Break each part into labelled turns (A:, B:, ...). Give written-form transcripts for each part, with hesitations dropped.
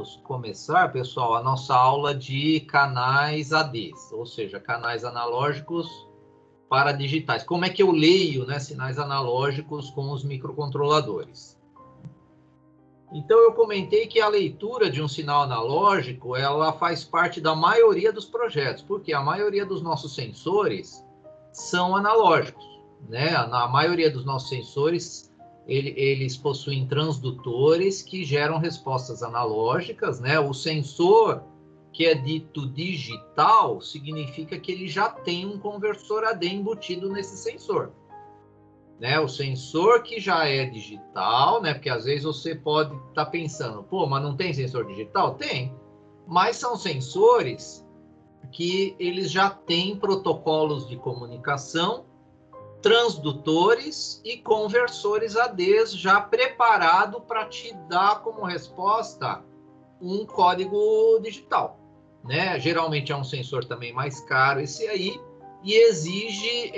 A: vamos começar, pessoal, a nossa aula de canais ADs, ou seja, canais analógicos para digitais. Como é que eu leio, né, sinais analógicos com os microcontroladores? Então, eu comentei que a leitura de um sinal analógico, ela faz parte da maioria dos projetos, porque a maioria dos nossos sensores são analógicos, né? Na maioria dos nossos sensores, eles possuem transdutores que geram respostas analógicas, né? O sensor que é dito digital significa que ele já tem um conversor AD embutido nesse sensor, né? O sensor que já é digital, né? Porque às vezes você pode estar pensando, pô, mas não tem sensor digital? Tem, mas são sensores que eles já têm protocolos de comunicação, transdutores e conversores ADs já preparado para te dar como resposta um código digital, né? Geralmente é um sensor também mais caro esse aí e exige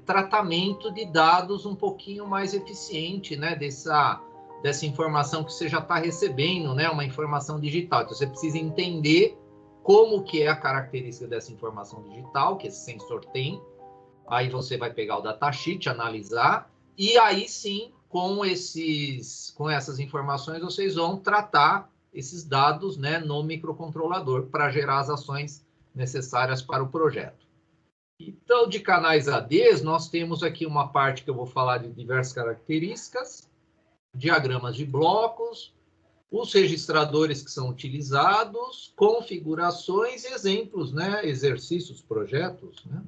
A: tratamento de dados um pouquinho mais eficiente, né? Dessa informação que você já está recebendo, né? Uma informação digital. Então você precisa entender como que é a característica dessa informação digital que esse sensor tem. Aí você vai pegar o datasheet, analisar, e aí sim, com essas informações, vocês vão tratar esses dados, né, no microcontrolador para gerar as ações necessárias para o projeto. Então, de canais ADs, nós temos aqui uma parte que eu vou falar de diversas características, diagramas de blocos, os registradores que são utilizados, configurações, exemplos, né, exercícios, projetos, né?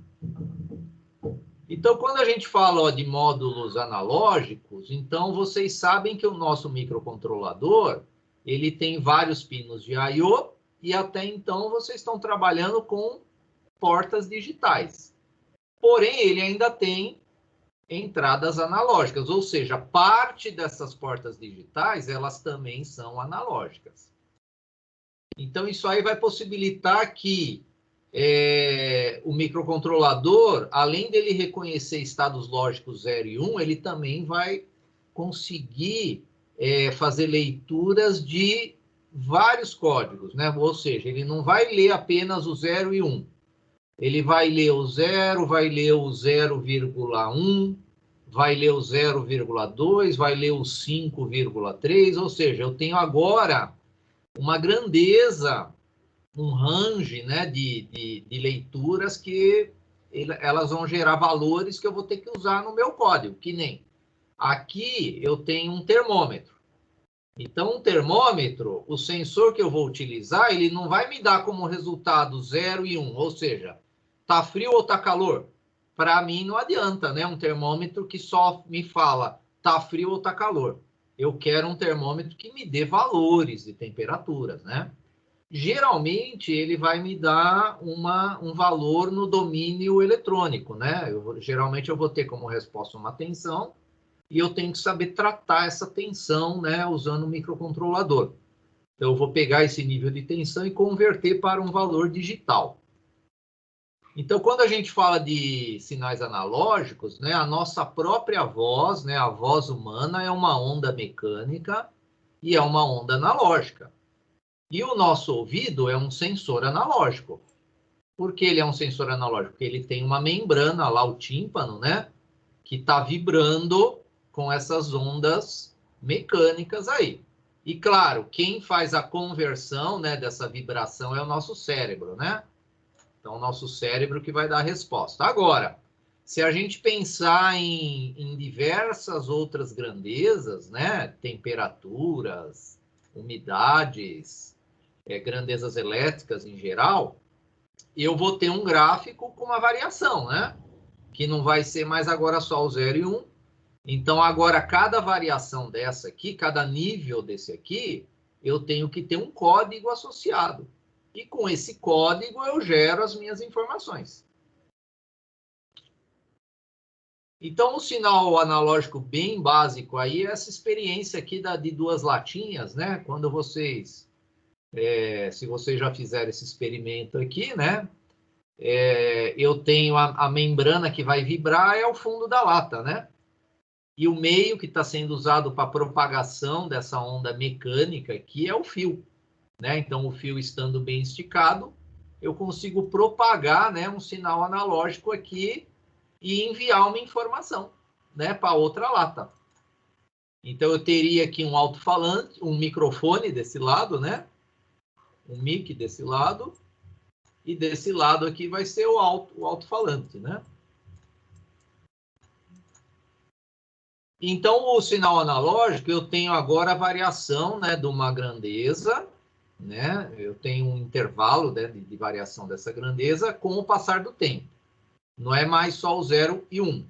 A: Então, quando a gente fala de módulos analógicos, então vocês sabem que o nosso microcontrolador, ele tem vários pinos de I/O e até então vocês estão trabalhando com portas digitais. Porém, ele ainda tem entradas analógicas, ou seja, parte dessas portas digitais, elas também são analógicas. Então, isso aí vai possibilitar que o microcontrolador, além dele reconhecer estados lógicos 0 e 1, ele também vai conseguir fazer leituras de vários códigos, né? Ou seja, ele não vai ler apenas o 0 e 1. Ele vai ler o 0, vai ler o 0,1, vai ler o 0,2, vai ler o 5,3, ou seja, eu tenho agora uma grandeza, um range, né, de leituras que elas vão gerar valores que eu vou ter que usar no meu código, que nem aqui eu tenho um termômetro. Então, um termômetro, o sensor que eu vou utilizar, ele não vai me dar como resultado 0 e 1, ou seja, tá frio ou tá calor? Para mim não adianta, né? Um termômetro que só me fala tá frio ou tá calor. Eu quero um termômetro que me dê valores de temperaturas, né? Geralmente, ele vai me dar um valor no domínio eletrônico, né? Geralmente, eu vou ter como resposta uma tensão e eu tenho que saber tratar essa tensão, né, usando o microcontrolador. Então, eu vou pegar esse nível de tensão e converter para um valor digital. Então, quando a gente fala de sinais analógicos, né, a nossa própria voz, né, a voz humana, é uma onda mecânica e é uma onda analógica. E o nosso ouvido é um sensor analógico. Por que ele é um sensor analógico? Porque ele tem uma membrana lá, o tímpano, né? Que está vibrando com essas ondas mecânicas aí. E claro, quem faz a conversão, né, dessa vibração é o nosso cérebro, né? Então, o nosso cérebro que vai dar a resposta. Agora, se a gente pensar em diversas outras grandezas, né? Temperaturas, umidades, grandezas elétricas em geral, eu vou ter um gráfico com uma variação, né? Que não vai ser mais agora só o 0 e 1. Então, agora, cada variação dessa aqui, cada nível desse aqui, eu tenho que ter um código associado. E com esse código, eu gero as minhas informações. Então, o sinal analógico bem básico aí é essa experiência aqui de duas latinhas, né? Quando vocês... se vocês já fizeram esse experimento aqui, né? Eu tenho a membrana que vai vibrar é o fundo da lata, né? E o meio que está sendo usado para propagação dessa onda mecânica aqui é o fio. né? Então, o fio estando bem esticado, eu consigo propagar, né, um sinal analógico aqui e enviar uma informação, né, para outra lata. Então, eu teria aqui um alto-falante, um microfone desse lado, né? Um mic desse lado. E desse lado aqui vai ser o alto-falante, né? Então, o sinal analógico, eu tenho agora a variação, né, de uma grandeza, né? Eu tenho um intervalo, né, de variação dessa grandeza com o passar do tempo. Não é mais só o 0 e 1.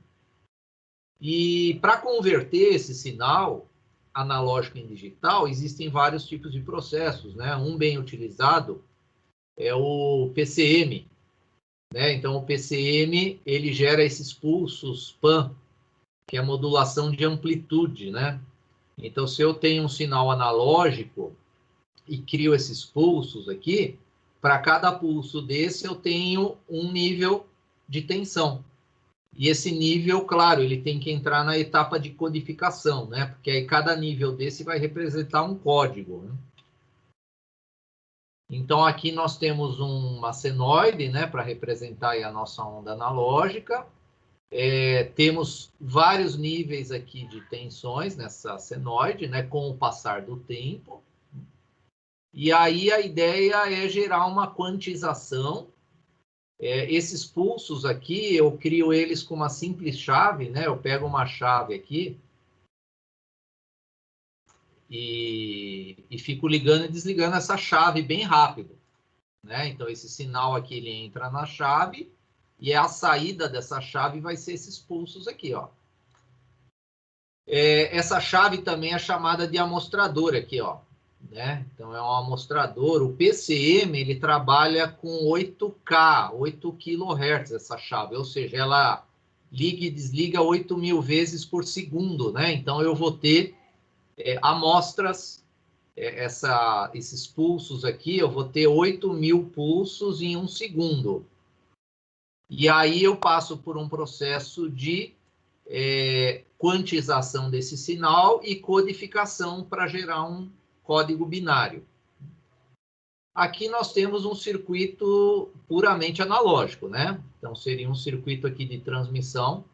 A: E para converter esse sinal analógico em digital, existem vários tipos de processos, né? Um bem utilizado é o PCM, né? Então, o PCM, ele gera esses pulsos PAN, que é a modulação de amplitude, né? Então, se eu tenho um sinal analógico e crio esses pulsos aqui, para cada pulso desse eu tenho um nível de tensão. E esse nível, claro, ele tem que entrar na etapa de codificação, né? Porque aí cada nível desse vai representar um código, né? Então, aqui nós temos uma senoide, né, para representar aí a nossa onda analógica. Temos vários níveis aqui de tensões nessa senoide, né, com o passar do tempo. E aí a ideia é gerar uma quantização. Esses pulsos aqui, eu crio eles com uma simples chave, né? Eu pego uma chave aqui e fico ligando e desligando essa chave bem rápido, né? Então, esse sinal aqui, ele entra na chave e a saída dessa chave vai ser esses pulsos aqui, ó. Essa chave também é chamada de amostrador aqui, ó, né? Então, é um amostrador. O PCM, ele trabalha com 8K, 8 kHz, essa chave, ou seja, ela liga e desliga 8.000 vezes por segundo, né? Então, eu vou ter amostras, esses pulsos aqui, eu vou ter 8.000 pulsos em um segundo. E aí eu passo por um processo de quantização desse sinal e codificação para gerar um código binário. Aqui nós temos um circuito puramente analógico, né? Então, seria um circuito aqui de transmissão,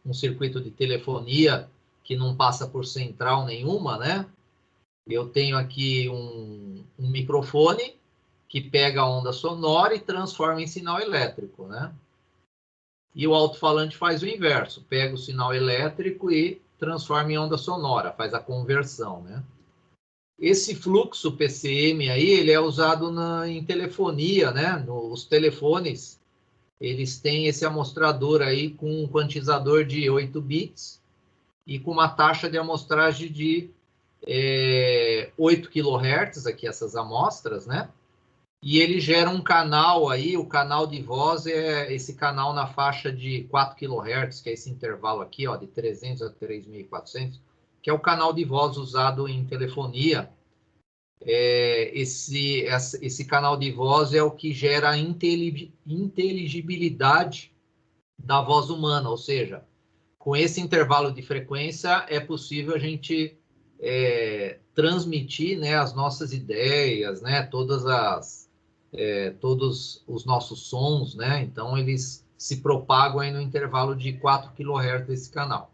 A: um circuito de telefonia que não passa por central nenhuma, né? Eu tenho aqui um microfone que pega a onda sonora e transforma em sinal elétrico, né? E o alto-falante faz o inverso, pega o sinal elétrico e transforma em onda sonora, faz a conversão, né? Esse fluxo PCM aí, ele é usado em telefonia, né? Nos telefones, eles têm esse amostrador aí com um quantizador de 8 bits e com uma taxa de amostragem de 8 kHz, aqui essas amostras, né? E ele gera um canal aí, o canal de voz é esse canal na faixa de 4 kHz, que é esse intervalo aqui, ó, de 300 a 3.400, que é o canal de voz usado em telefonia. Esse canal de voz é o que gera a inteligibilidade da voz humana, ou seja, com esse intervalo de frequência é possível a gente transmitir, né, as nossas ideias, né, todos os nossos sons, né? Então, eles se propagam aí no intervalo de 4 kHz desse canal.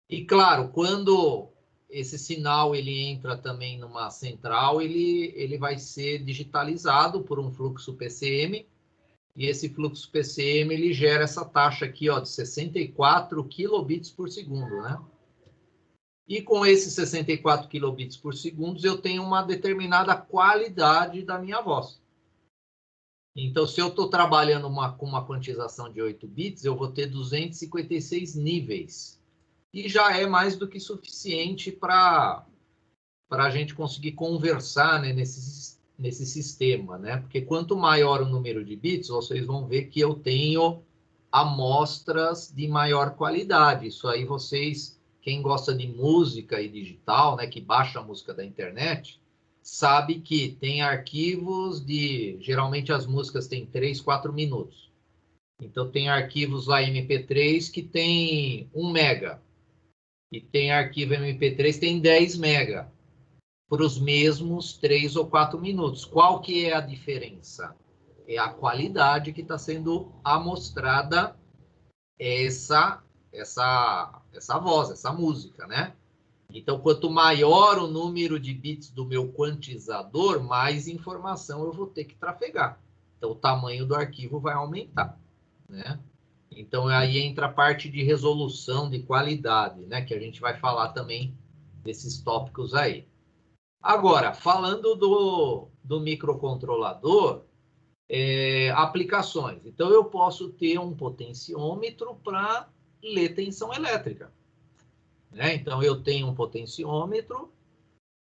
A: E, claro, quando esse sinal ele entra também numa central, ele vai ser digitalizado por um fluxo PCM, e esse fluxo PCM ele gera essa taxa aqui, ó, de 64 kilobits por segundo, né? E com esses 64 kilobits por segundo, eu tenho uma determinada qualidade da minha voz. Então, se eu estou trabalhando com uma quantização de 8 bits, eu vou ter 256 níveis. E já é mais do que suficiente para a gente conseguir conversar, né, nesse sistema, né? Porque quanto maior o número de bits, vocês vão ver que eu tenho amostras de maior qualidade. Isso aí vocês, quem gosta de música e digital, né, que baixa a música da internet, sabe que tem arquivos geralmente as músicas têm 3, 4 minutos. Então tem arquivos lá MP3 que tem 1 mega. E tem arquivo MP3 que tem 10 mega. para os mesmos 3 ou 4 minutos. Qual que é a diferença? É a qualidade que está sendo amostrada essa voz, essa música, né? Então, quanto maior o número de bits do meu quantizador, mais informação eu vou ter que trafegar. Então, o tamanho do arquivo vai aumentar, né? Então, aí entra a parte de resolução, de qualidade, né? Que a gente vai falar também desses tópicos aí. Agora, falando do microcontrolador, aplicações. Então, eu posso ter um potenciômetro para ler tensão elétrica, né? Então, eu tenho um potenciômetro,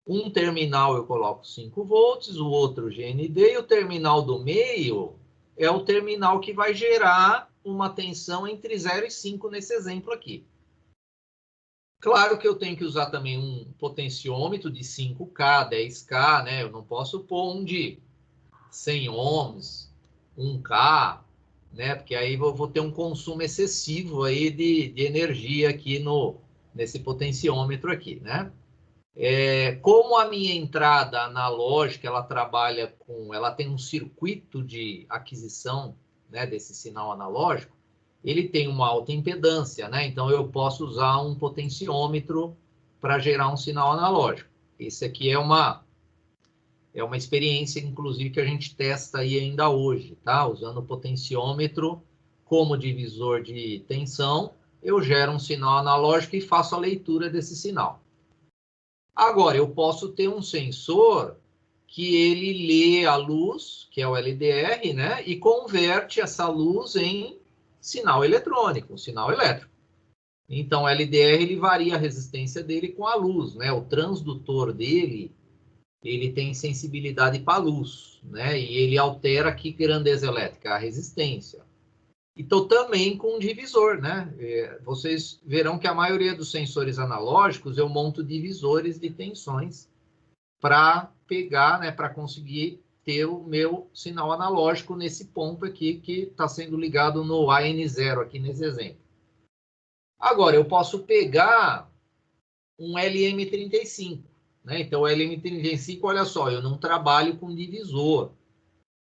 A: um terminal eu coloco 5 volts, o outro GND, e o terminal do meio é o terminal que vai gerar uma tensão entre 0 e 5 nesse exemplo aqui. Claro que eu tenho que usar também um potenciômetro de 5K, 10K, né? Eu não posso pôr um de 100 ohms, 1K, né? Porque aí eu vou ter um consumo excessivo aí de energia aqui nesse potenciômetro aqui, né? Como a minha entrada analógica, ela tem um circuito de aquisição, né, desse sinal analógico, ele tem uma alta impedância, né? Então eu posso usar um potenciômetro para gerar um sinal analógico. Esse aqui é uma experiência, inclusive, que a gente testa aí ainda hoje, tá? Usando o potenciômetro como divisor de tensão, eu gero um sinal analógico e faço a leitura desse sinal. Agora, eu posso ter um sensor que ele lê a luz, que é o LDR, né? E converte essa luz em sinal eletrônico, um sinal elétrico. Então, o LDR, ele varia a resistência dele com a luz, né? O transdutor dele, ele tem sensibilidade para a luz, né? E ele altera que grandeza elétrica? A resistência. Então, também com um divisor, né? Vocês verão que a maioria dos sensores analógicos eu monto divisores de tensões para pegar, né? Para conseguir ter o meu sinal analógico nesse ponto aqui que está sendo ligado no AN0 aqui nesse exemplo. Agora, eu posso pegar um LM35, né? Então, o LM35, olha só, eu não trabalho com divisor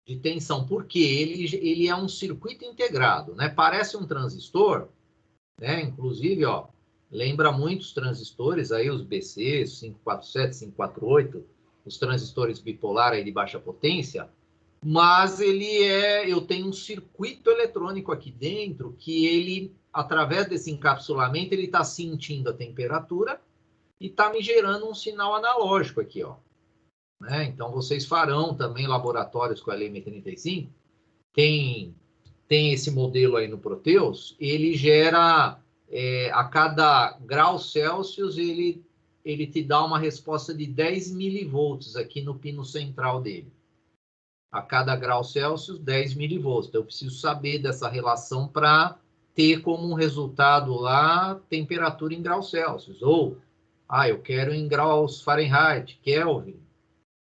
A: de tensão, porque ele é um circuito integrado, né? Parece um transistor, né? Inclusive, ó, lembra muitos transistores aí, os BC, 547, 548, os transistores bipolar aí de baixa potência, mas eu tenho um circuito eletrônico aqui dentro que ele, através desse encapsulamento, ele está sentindo a temperatura e está me gerando um sinal analógico aqui, ó. Né? Então, vocês farão também laboratórios com a LM35. Tem esse modelo aí no Proteus. Ele gera, a cada grau Celsius, ele te dá uma resposta de 10 milivolts aqui no pino central dele. A cada grau Celsius, 10 milivolts. Então, eu preciso saber dessa relação para ter como um resultado lá temperatura em graus Celsius. Ou, eu quero em graus Fahrenheit, Kelvin.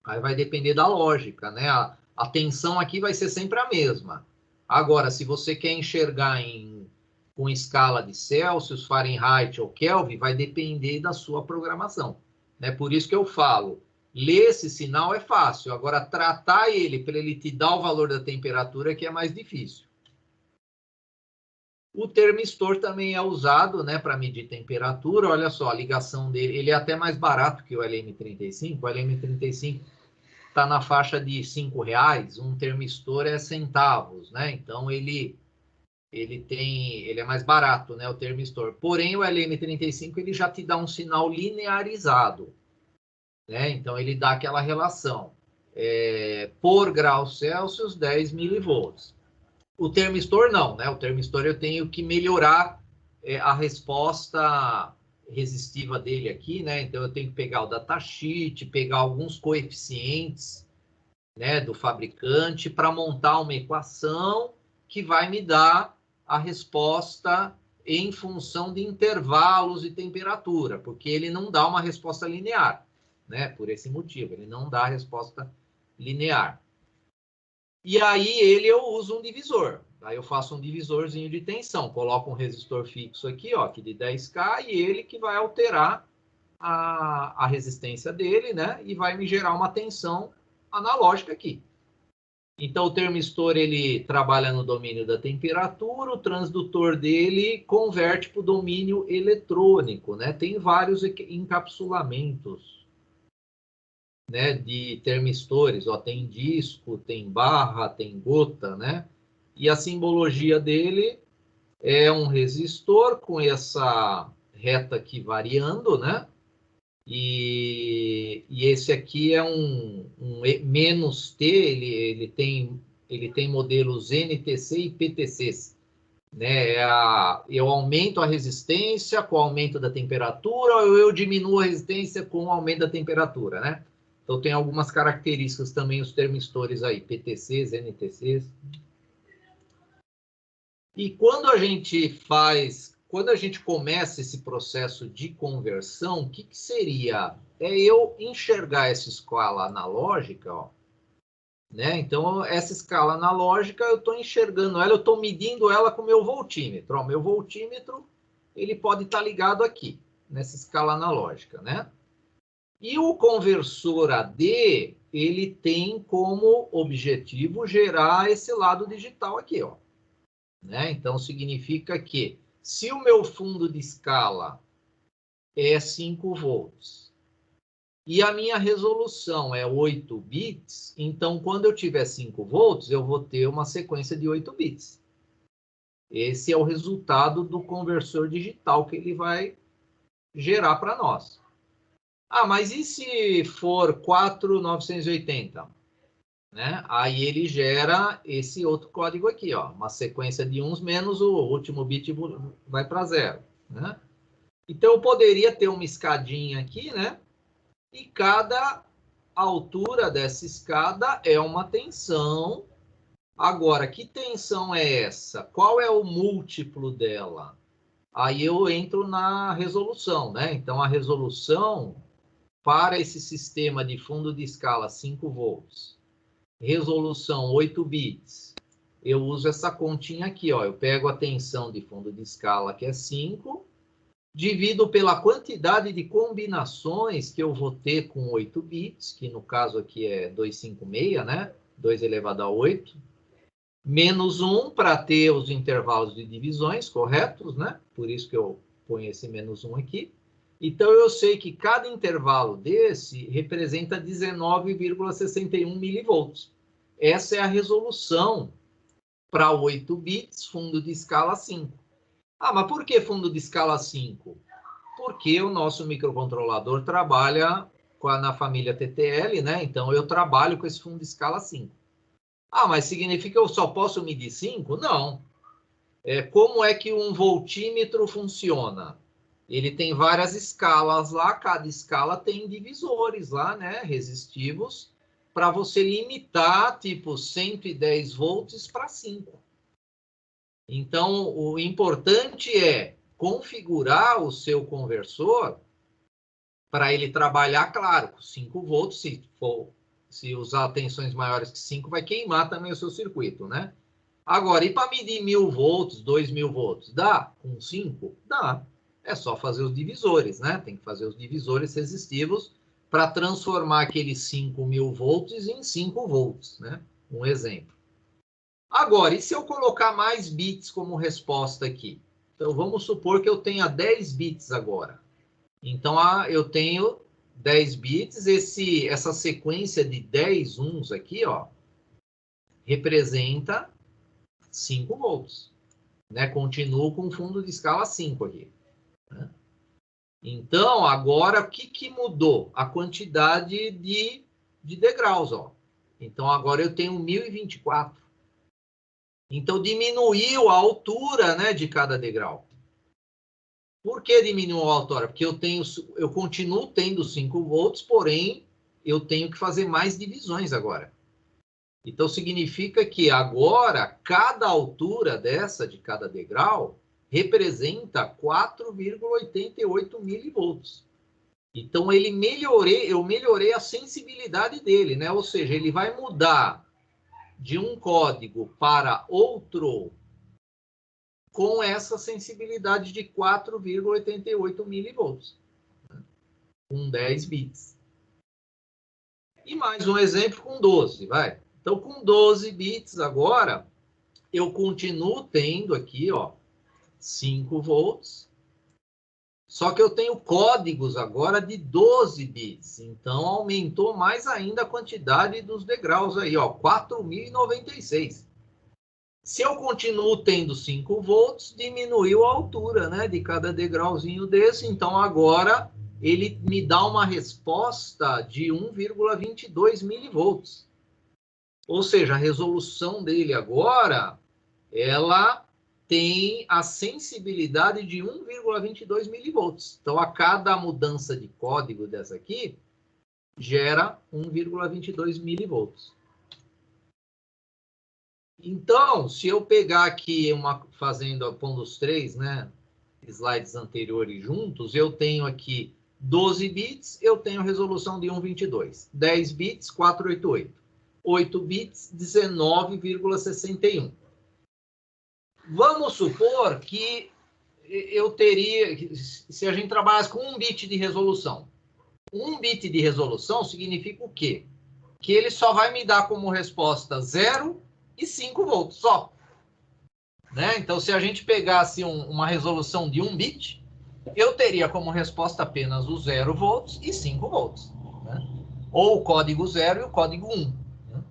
A: Aí vai depender da lógica, né? A tensão aqui vai ser sempre a mesma. Agora, se você quer enxergar com escala de Celsius, Fahrenheit ou Kelvin, vai depender da sua programação. Né? Por isso que eu falo, ler esse sinal é fácil. Agora, tratar ele para ele te dar o valor da temperatura que é mais difícil. O termistor também é usado, né, para medir temperatura. Olha só, a ligação dele, ele é até mais barato que o LM35. O LM35 está na faixa de R$5, um termistor é centavos, né? Então ele é mais barato, né, o termistor. Porém, o LM35 ele já te dá um sinal linearizado, né? Então ele dá aquela relação por grau Celsius 10 milivolts. O termistor não, né? O termistor eu tenho que melhorar a resposta resistiva dele aqui, né? Então eu tenho que pegar o datasheet, pegar alguns coeficientes, né, do fabricante para montar uma equação que vai me dar a resposta em função de intervalos e temperatura, porque ele não dá uma resposta linear, né? Por esse motivo, ele não dá a resposta linear. E aí eu uso um divisor. Aí eu faço um divisorzinho de tensão, coloco um resistor fixo aqui, ó, aqui de 10K, e ele que vai alterar a resistência dele, né? E vai me gerar uma tensão analógica aqui. Então, o termistor, ele trabalha no domínio da temperatura, o transdutor dele converte para o domínio eletrônico, né? Tem vários encapsulamentos, né, de termistores, ó, tem disco, tem barra, tem gota, né? E a simbologia dele é um resistor com essa reta aqui variando, né? E esse aqui é um menos T, ele tem modelos NTC e PTCs, né? Eu aumento a resistência com o aumento da temperatura ou eu diminuo a resistência com o aumento da temperatura, né? Então tem algumas características também os termistores aí, PTCs, NTCs. E quando a gente começa esse processo de conversão, o que seria? É eu enxergar essa escala analógica, ó, né? Então, essa escala analógica, eu estou enxergando ela, eu estou medindo ela com o meu voltímetro. Ó, meu voltímetro, ele pode estar ligado aqui, nessa escala analógica, né? E o conversor AD, ele tem como objetivo gerar esse lado digital aqui, ó. Né? Então, significa que se o meu fundo de escala é 5 volts e a minha resolução é 8 bits, então, quando eu tiver 5 volts, eu vou ter uma sequência de 8 bits. Esse é o resultado do conversor digital que ele vai gerar para nós. Ah, mas e se for 4.980? Né? Aí ele gera esse outro código aqui, ó, uma sequência de uns menos o último bit vai para 0. Né? Então eu poderia ter uma escadinha aqui, né? E cada altura dessa escada é uma tensão. Agora, que tensão é essa? Qual é o múltiplo dela? Aí eu entro na resolução, né? Então a resolução para esse sistema de fundo de escala 5 volts, resolução 8 bits, eu uso essa continha aqui, ó. Eu pego a tensão de fundo de escala, que é 5, divido pela quantidade de combinações que eu vou ter com 8 bits, que no caso aqui é 256, né? 2 elevado a 8, menos 1 para ter os intervalos de divisões corretos, né? Por isso que eu ponho esse menos 1 aqui. Então, eu sei que cada intervalo desse representa 19,61 milivolts. Essa é a resolução para 8 bits, fundo de escala 5. Ah, mas por que fundo de escala 5? Porque o nosso microcontrolador trabalha na família TTL, né? Então, eu trabalho com esse fundo de escala 5. Ah, mas significa que eu só posso medir 5? Não. Como é que um voltímetro funciona? Ele tem várias escalas lá, cada escala tem divisores lá, né, resistivos, para você limitar, tipo, 110 volts para 5. Então, o importante é configurar o seu conversor para ele trabalhar, claro, com 5 volts, se usar tensões maiores que 5, vai queimar também o seu circuito, né? Agora, e para medir 1.000 volts, 2.000 volts? Dá? Com 5? Dá. É só fazer os divisores, né? Tem que fazer os divisores resistivos para transformar aqueles 5.000 volts em 5 volts, né? Um exemplo. Agora, e se eu colocar mais bits como resposta aqui? Então, vamos supor que eu tenha 10 bits agora. Então, eu tenho 10 bits, essa sequência de 10 uns aqui, ó, representa 5 volts. Né? Continuo com fundo de escala 5 aqui. Né? Então, agora, o que mudou? A quantidade de degraus. Ó. Então, agora eu tenho 1024. Então, diminuiu a altura, né, de cada degrau. Por que diminuiu a altura? Porque eu continuo tendo 5 volts, porém, eu tenho que fazer mais divisões agora. Então, significa que agora, cada altura dessa, de cada degrau, representa 4,88 milivolts. Então, eu melhorei a sensibilidade dele, né? Ou seja, ele vai mudar de um código para outro com essa sensibilidade de 4,88 milivolts. com 10 bits. E mais um exemplo com 12, vai. Então, com 12 bits agora, eu continuo tendo aqui, ó, 5 volts. Só que eu tenho códigos agora de 12 bits. Então, aumentou mais ainda a quantidade dos degraus aí, ó, 4.096. Se eu continuo tendo 5 volts, diminuiu a altura, né, de cada degrauzinho desse. Então, agora, ele me dá uma resposta de 1,22 milivolts. Ou seja, a resolução dele agora, ela tem a sensibilidade de 1,22 milivolts. Então, a cada mudança de código dessa aqui, gera 1,22 milivolts. Então, se eu pegar aqui, pondo os três, né, slides anteriores juntos, eu tenho aqui 12 bits, eu tenho resolução de 1,22. 10 bits, 488. 8 bits, 19,61. Vamos supor que eu teria, se a gente trabalhasse com 1 bit de resolução. 1 bit de resolução significa o quê? Que ele só vai me dar como resposta 0 e 5 volts, só. Né? Então, se a gente pegasse uma resolução de 1 bit, eu teria como resposta apenas o 0 volts e 5 volts. Né? Ou o código 0 e o código 1. Né?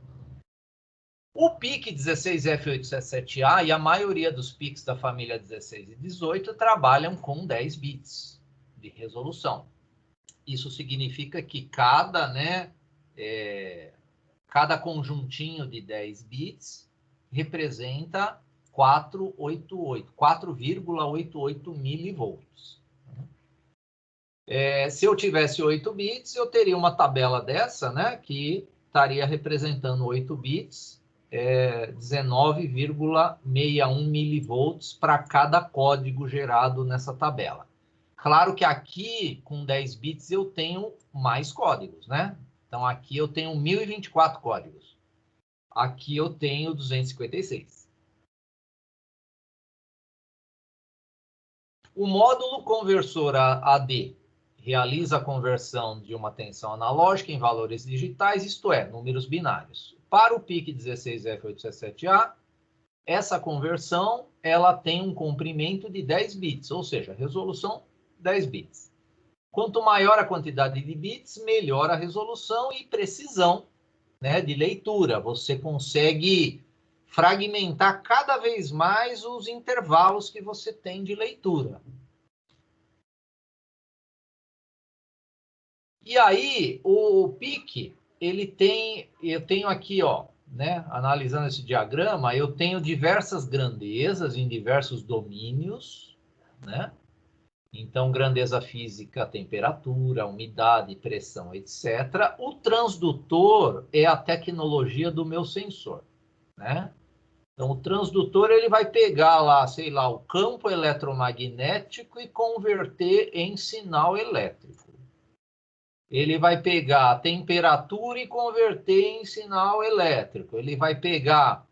A: O PIC 16F877A e a maioria dos PICs da família 16 e 18 trabalham com 10 bits de resolução. Isso significa que cada conjuntinho de 10 bits representa 4,88 milivolts. Se eu tivesse 8 bits, eu teria uma tabela dessa, né, que estaria representando 8 bits, 19,61 milivolts para cada código gerado nessa tabela. Claro que aqui, com 10 bits, eu tenho mais códigos, né? Então, aqui eu tenho 1.024 códigos. Aqui eu tenho 256. O módulo conversor AD realiza a conversão de uma tensão analógica em valores digitais, isto é, números binários. Para o PIC 16F877A, essa conversão ela tem um comprimento de 10 bits, ou seja, resolução 10 bits. Quanto maior a quantidade de bits, melhor a resolução e precisão, né, de leitura. Você consegue fragmentar cada vez mais os intervalos que você tem de leitura. E aí, o PIC, eu tenho aqui, ó, né, analisando esse diagrama, eu tenho diversas grandezas em diversos domínios, né? Então, grandeza física, temperatura, umidade, pressão, etc. O transdutor é a tecnologia do meu sensor, né? Então, o transdutor ele vai pegar lá, sei lá, o campo eletromagnético e converter em sinal elétrico. Ele vai pegar a temperatura e converter em sinal elétrico. Ele vai pegar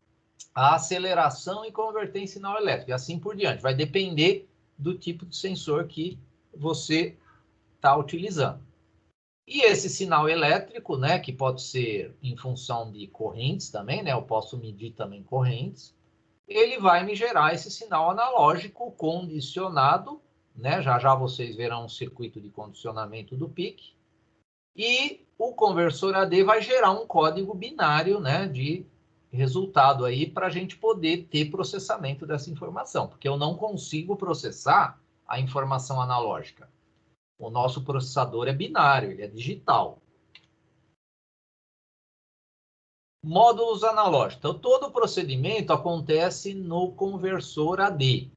A: a aceleração e converter em sinal elétrico. E assim por diante. Vai depender do tipo de sensor que você está utilizando. E esse sinal elétrico, né, que pode ser em função de correntes também, né, eu posso medir também correntes, ele vai me gerar esse sinal analógico condicionado, né, já vocês verão um circuito de condicionamento do PIC, e o conversor AD vai gerar um código binário, né, de resultado aí para a gente poder ter processamento dessa informação, porque eu não consigo processar a informação analógica. O nosso processador é binário, ele é digital. Módulos analógicos. Então, todo o procedimento acontece no conversor AD,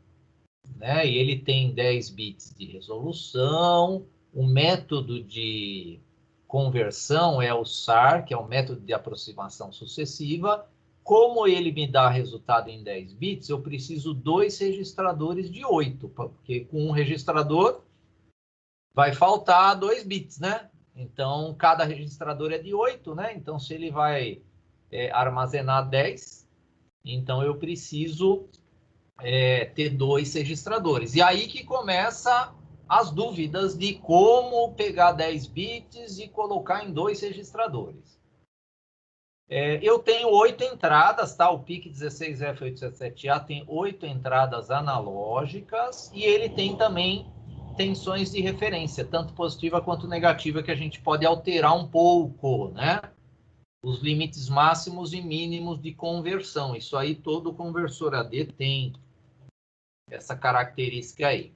A: né? E ele tem 10 bits de resolução, o método de conversão é o SAR, que é o método de aproximação sucessiva. Como ele me dá resultado em 10 bits, eu preciso 2 registradores de 8, porque com um registrador vai faltar 2 bits, né? Então, cada registrador é de 8, né? Então, se ele vai armazenar 10, então eu preciso ter 2 registradores. E aí que começa as dúvidas de como pegar 10 bits e colocar em 2 registradores. Eu tenho 8 entradas, tá? O PIC 16F877A tem 8 entradas analógicas e ele tem também tensões de referência, tanto positiva quanto negativa, que a gente pode alterar um pouco, né? Os limites máximos e mínimos de conversão. Isso aí todo conversor AD tem essa característica aí.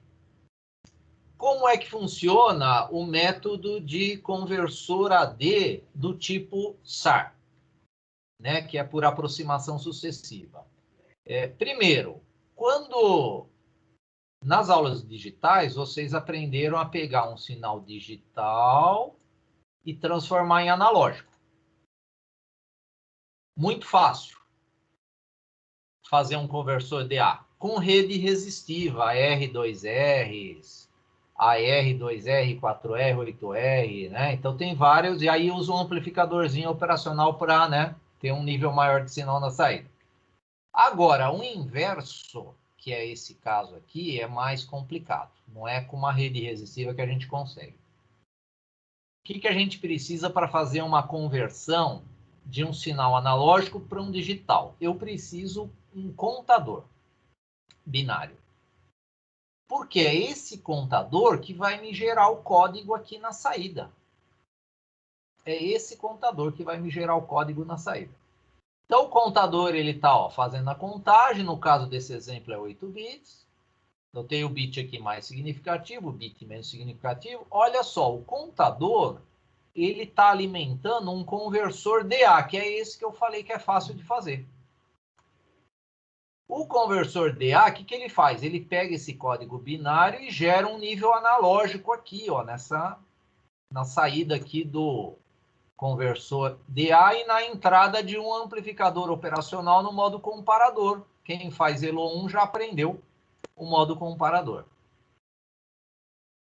A: Como é que funciona o método de conversor AD do tipo SAR, né, que é por aproximação sucessiva? Primeiro, quando nas aulas digitais vocês aprenderam a pegar um sinal digital e transformar em analógico. Muito fácil fazer um conversor DA com rede resistiva, R2Rs, AR2R, 4R, 8R, né? Então tem vários, e aí usa um amplificadorzinho operacional para, né, ter um nível maior de sinal na saída. Agora, o inverso, que é esse caso aqui, é mais complicado. Não é com uma rede resistiva que a gente consegue. O que a gente precisa para fazer uma conversão de um sinal analógico para um digital? Eu preciso um contador binário. Porque é esse contador que vai me gerar o código aqui na saída. É esse contador que vai me gerar o código na saída. Então, o contador ele está fazendo a contagem. No caso desse exemplo, é 8 bits. Eu tenho o bit aqui mais significativo, o bit menos significativo. Olha só, o contador ele está alimentando um conversor DA, que é esse que eu falei que é fácil de fazer. O conversor DA, o que ele faz? Ele pega esse código binário e gera um nível analógico aqui, na saída aqui do conversor DA e na entrada de um amplificador operacional no modo comparador. Quem faz Elo 1 já aprendeu o modo comparador.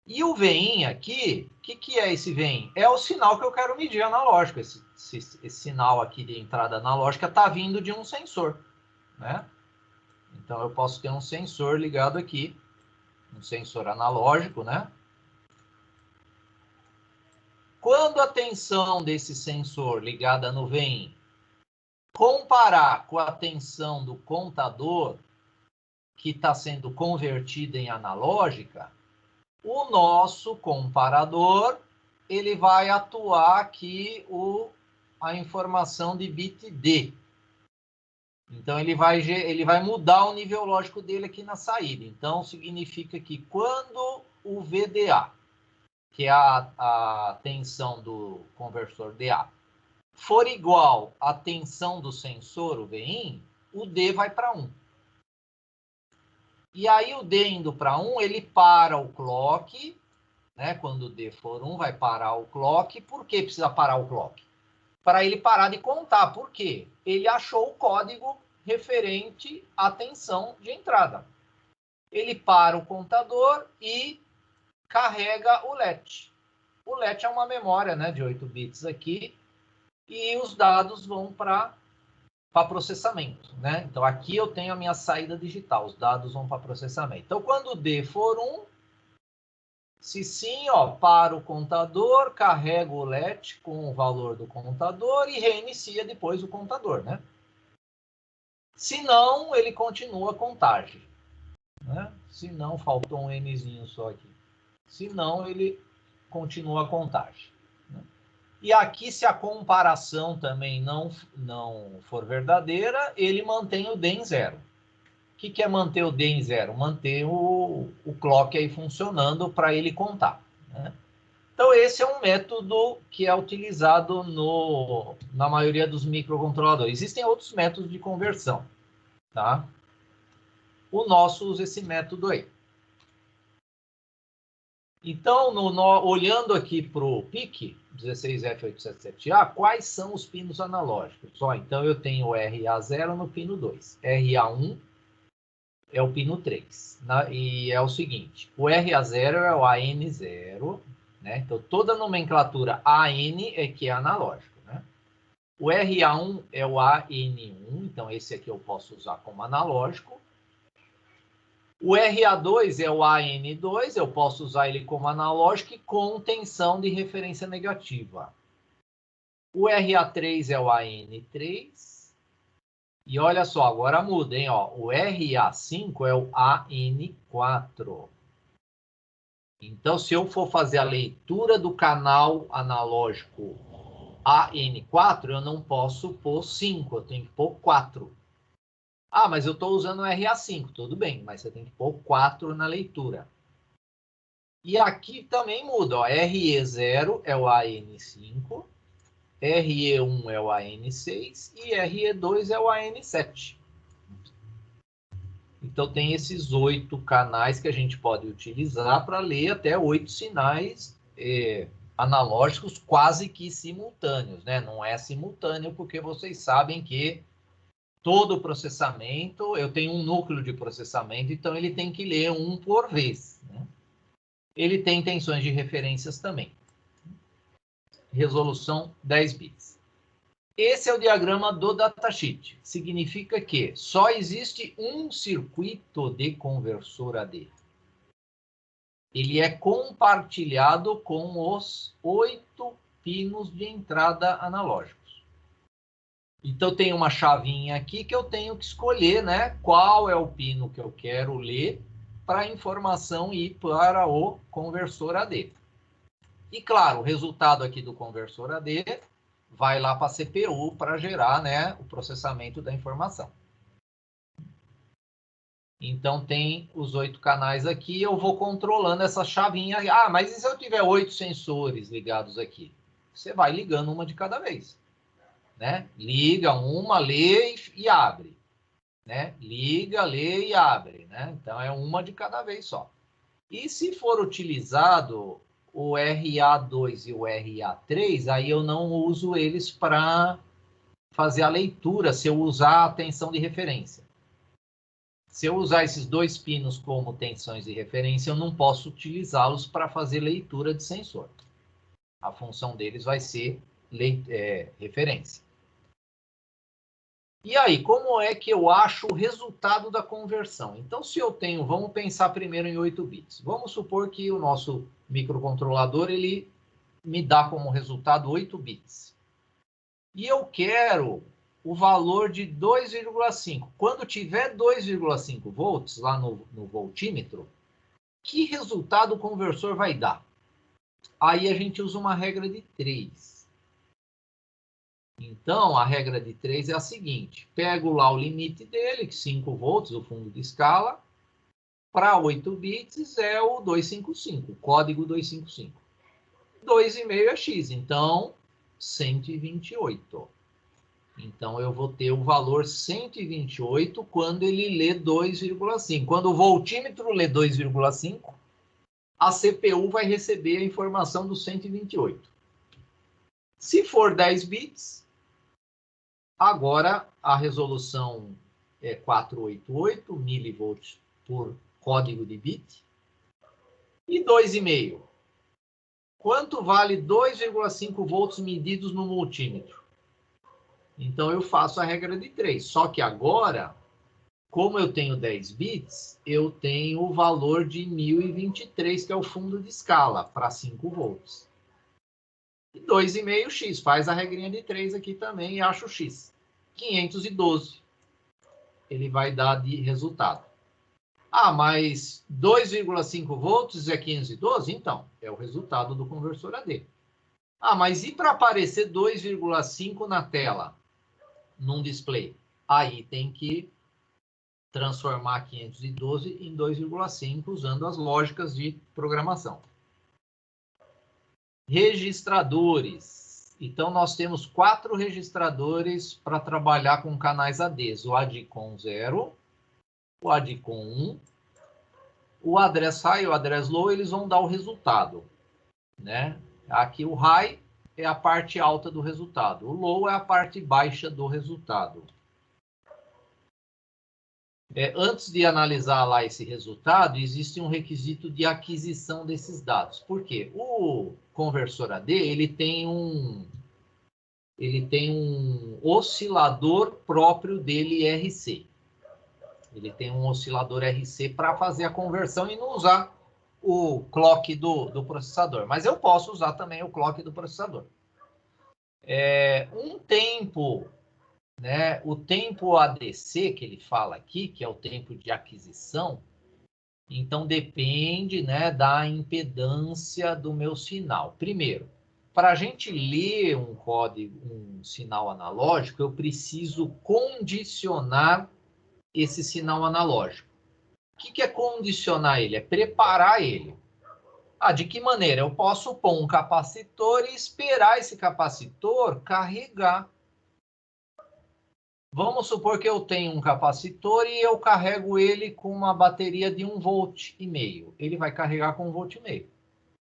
A: E o VIN aqui, o que é esse VIN? É o sinal que eu quero medir analógico. Esse sinal aqui de entrada analógica está vindo de um sensor, né? Então, eu posso ter um sensor ligado aqui, um sensor analógico, né? Quando a tensão desse sensor ligada no VIN comparar com a tensão do contador, que está sendo convertida em analógica, o nosso comparador ele vai atuar aqui a informação de bit D. Então, ele vai mudar o nível lógico dele aqui na saída. Então, significa que quando o VDA, que é a tensão do conversor DA, for igual à tensão do sensor, o VIN, o D vai para 1. E aí, o D indo para 1, ele para o clock, né? Quando o D for 1, vai parar o clock. Por que precisa parar o clock? Para ele parar de contar. Por quê? Ele achou o código referente à tensão de entrada. Ele para o contador e carrega o LET. O LET é uma memória, né, de 8 bits aqui, e os dados vão para processamento, né? Então, aqui eu tenho a minha saída digital, os dados vão para processamento. Então, quando o D for 1, se sim, para o contador, carrega o LET com o valor do contador e reinicia depois o contador, né? Se não, ele continua a contagem, né? Se não, faltou um Nzinho só aqui. Se não, ele continua a contagem, né? E aqui, se a comparação também não for verdadeira, ele mantém o D em zero. O que é manter o D em zero? Manter o clock aí funcionando para ele contar, né? Então, esse é um método que é utilizado na maioria dos microcontroladores. Existem outros métodos de conversão, tá? O nosso usa esse método aí. Então, olhando aqui para o PIC 16F877A, quais são os pinos analógicos? Então, eu tenho o RA0 no pino 2. RA1 é o pino 3. E é o seguinte, o RA0 é o AN0, né? Então, toda a nomenclatura AN é que é analógico, né? O RA1 é o AN1, então esse aqui eu posso usar como analógico. O RA2 é o AN2, eu posso usar ele como analógico e com tensão de referência negativa. O RA3 é o AN3. E olha só, agora muda, hein? Ó, o RA5 é o AN4. Então, se eu for fazer a leitura do canal analógico AN4, eu não posso pôr 5, eu tenho que pôr 4. Ah, mas eu estou usando o RA5, tudo bem, mas você tem que pôr 4 na leitura. E aqui também muda, ó, RE0 é o AN5, RE1 é o AN6 e RE2 é o AN7. Então, tem esses 8 canais que a gente pode utilizar para ler até 8 sinais analógicos quase que simultâneos, né? Não é simultâneo porque vocês sabem que todo processamento, eu tenho um núcleo de processamento, então ele tem que ler um por vez, né? Ele tem tensões de referências também. Resolução 10 bits. Esse é o diagrama do datasheet. Significa que só existe um circuito de conversor AD. Ele é compartilhado com os 8 pinos de entrada analógicos. Então, tem uma chavinha aqui que eu tenho que escolher, né? Qual é o pino que eu quero ler para a informação ir para o conversor AD. E, claro, o resultado aqui do conversor AD vai lá para a CPU para gerar, né, o processamento da informação. Então, tem os 8 canais aqui, eu vou controlando essa chavinha. Ah, mas e se eu tiver 8 sensores ligados aqui? Você vai ligando uma de cada vez, né? Liga uma, lê e abre, né? Liga, lê e abre, né? Então, é uma de cada vez só. E se for utilizado o RA2 e o RA3, aí eu não uso eles para fazer a leitura, se eu usar a tensão de referência. Se eu usar esses 2 pinos como tensões de referência, eu não posso utilizá-los para fazer leitura de sensor. A função deles vai ser referência. E aí, como é que eu acho o resultado da conversão? Então, se eu tenho, vamos pensar primeiro em 8 bits. Vamos supor que o nosso microcontrolador, ele me dá como resultado 8 bits. E eu quero o valor de 2,5. Quando tiver 2,5 volts lá no voltímetro, que resultado o conversor vai dar? Aí a gente usa uma regra de 3. Então, a regra de 3 é a seguinte. Pego lá o limite dele, que 5 volts, o fundo de escala. Para 8 bits é o 255, o código 255. 2,5 é x, então 128. Então, eu vou ter o valor 128 quando ele lê 2,5. Quando o voltímetro lê 2,5, a CPU vai receber a informação do 128. Se for 10 bits, agora a resolução é 488 milivolts por código de bit. E 2,5. Quanto vale 2,5 volts medidos no multímetro? Então, eu faço a regra de 3. Só que agora, como eu tenho 10 bits, eu tenho o valor de 1023, que é o fundo de escala, para 5 volts. E 2,5x. Faz a regrinha de 3 aqui também e acha o x. 512. Ele vai dar de resultado. Ah, mas 2,5 volts é 512? Então, é o resultado do conversor AD. Ah, mas e para aparecer 2,5 na tela? Num display. Aí tem que transformar 512 em 2,5 usando as lógicas de programação. Registradores. Então, nós temos 4 registradores para trabalhar com canais ADs. O ADCOM 0, o ADCOM 1, o address high e o address low, eles vão dar o resultado, né? Aqui o high é a parte alta do resultado. O low é a parte baixa do resultado. Antes de analisar lá esse resultado, existe um requisito de aquisição desses dados. Por quê? O conversor AD, ele tem um oscilador próprio dele, IRC. Ele tem um oscilador RC para fazer a conversão e não usar o clock do processador. Mas eu posso usar também o clock do processador. Um tempo, né, o tempo ADC que ele fala aqui, que é o tempo de aquisição, então depende, né, da impedância do meu sinal. Primeiro, para a gente ler um código, um sinal analógico, eu preciso condicionar esse sinal analógico. O que é condicionar ele? É preparar ele. De que maneira? Eu posso pôr um capacitor e esperar esse capacitor carregar. Vamos supor que eu tenho um capacitor e eu carrego ele com uma bateria de 1,5 volt. Ele vai carregar com 1,5 volt.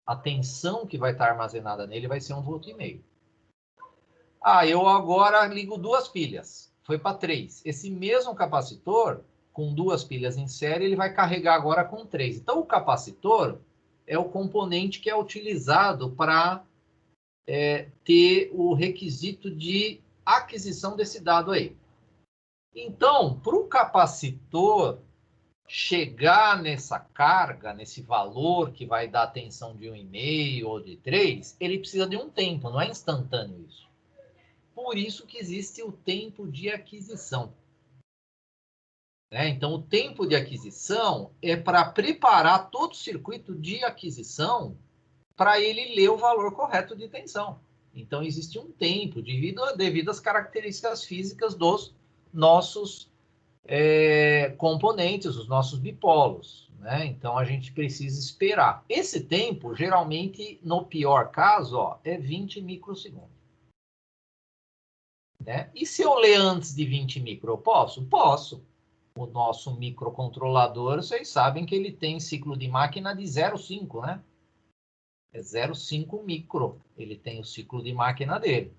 A: A tensão que vai estar armazenada nele vai ser 1,5 volt. Eu agora ligo 2 pilhas. Foi para 3. Esse mesmo capacitor, com 2 pilhas em série, ele vai carregar agora com 3. Então, o capacitor é o componente que é utilizado para ter o requisito de aquisição desse dado aí. Então, para o capacitor chegar nessa carga, nesse valor que vai dar tensão de 1,5 ou de 3, ele precisa de um tempo, não é instantâneo isso. Por isso que existe o tempo de aquisição. Então, o tempo de aquisição é para preparar todo o circuito de aquisição para ele ler o valor correto de tensão. Então, existe um tempo devido às características físicas dos nossos componentes, os nossos bipolos. Então, a gente precisa esperar. Esse tempo, geralmente, no pior caso, é 20 microsegundos. E se eu ler antes de 20 micro, eu posso? Posso. O nosso microcontrolador, vocês sabem que ele tem ciclo de máquina de 0,5, né? É 0,5 micro. Ele tem o ciclo de máquina dele.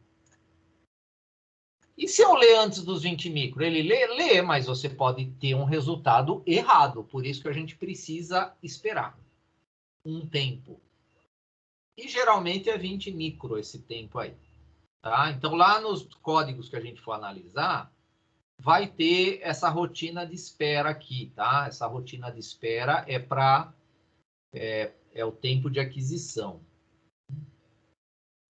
A: E se eu ler antes dos 20 micro? Ele lê, mas você pode ter um resultado errado. Por isso que a gente precisa esperar um tempo. E geralmente é 20 micro esse tempo aí. Tá? Então, lá nos códigos que a gente for analisar, vai ter essa rotina de espera aqui, tá? Essa rotina de espera é o tempo de aquisição.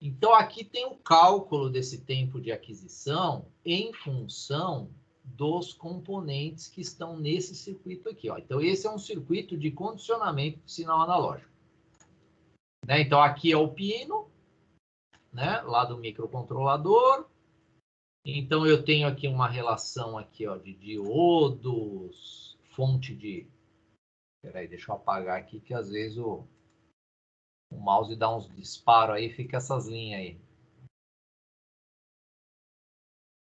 A: Então, aqui tem o cálculo desse tempo de aquisição em função dos componentes que estão nesse circuito aqui. Então, esse é um circuito de condicionamento de sinal analógico. Então, aqui é o pino, lá do microcontrolador. Então, eu tenho aqui uma relação aqui, de diodos, fonte de... Espera aí, deixa eu apagar aqui, que às vezes o mouse dá uns disparos aí, fica essas linhas aí.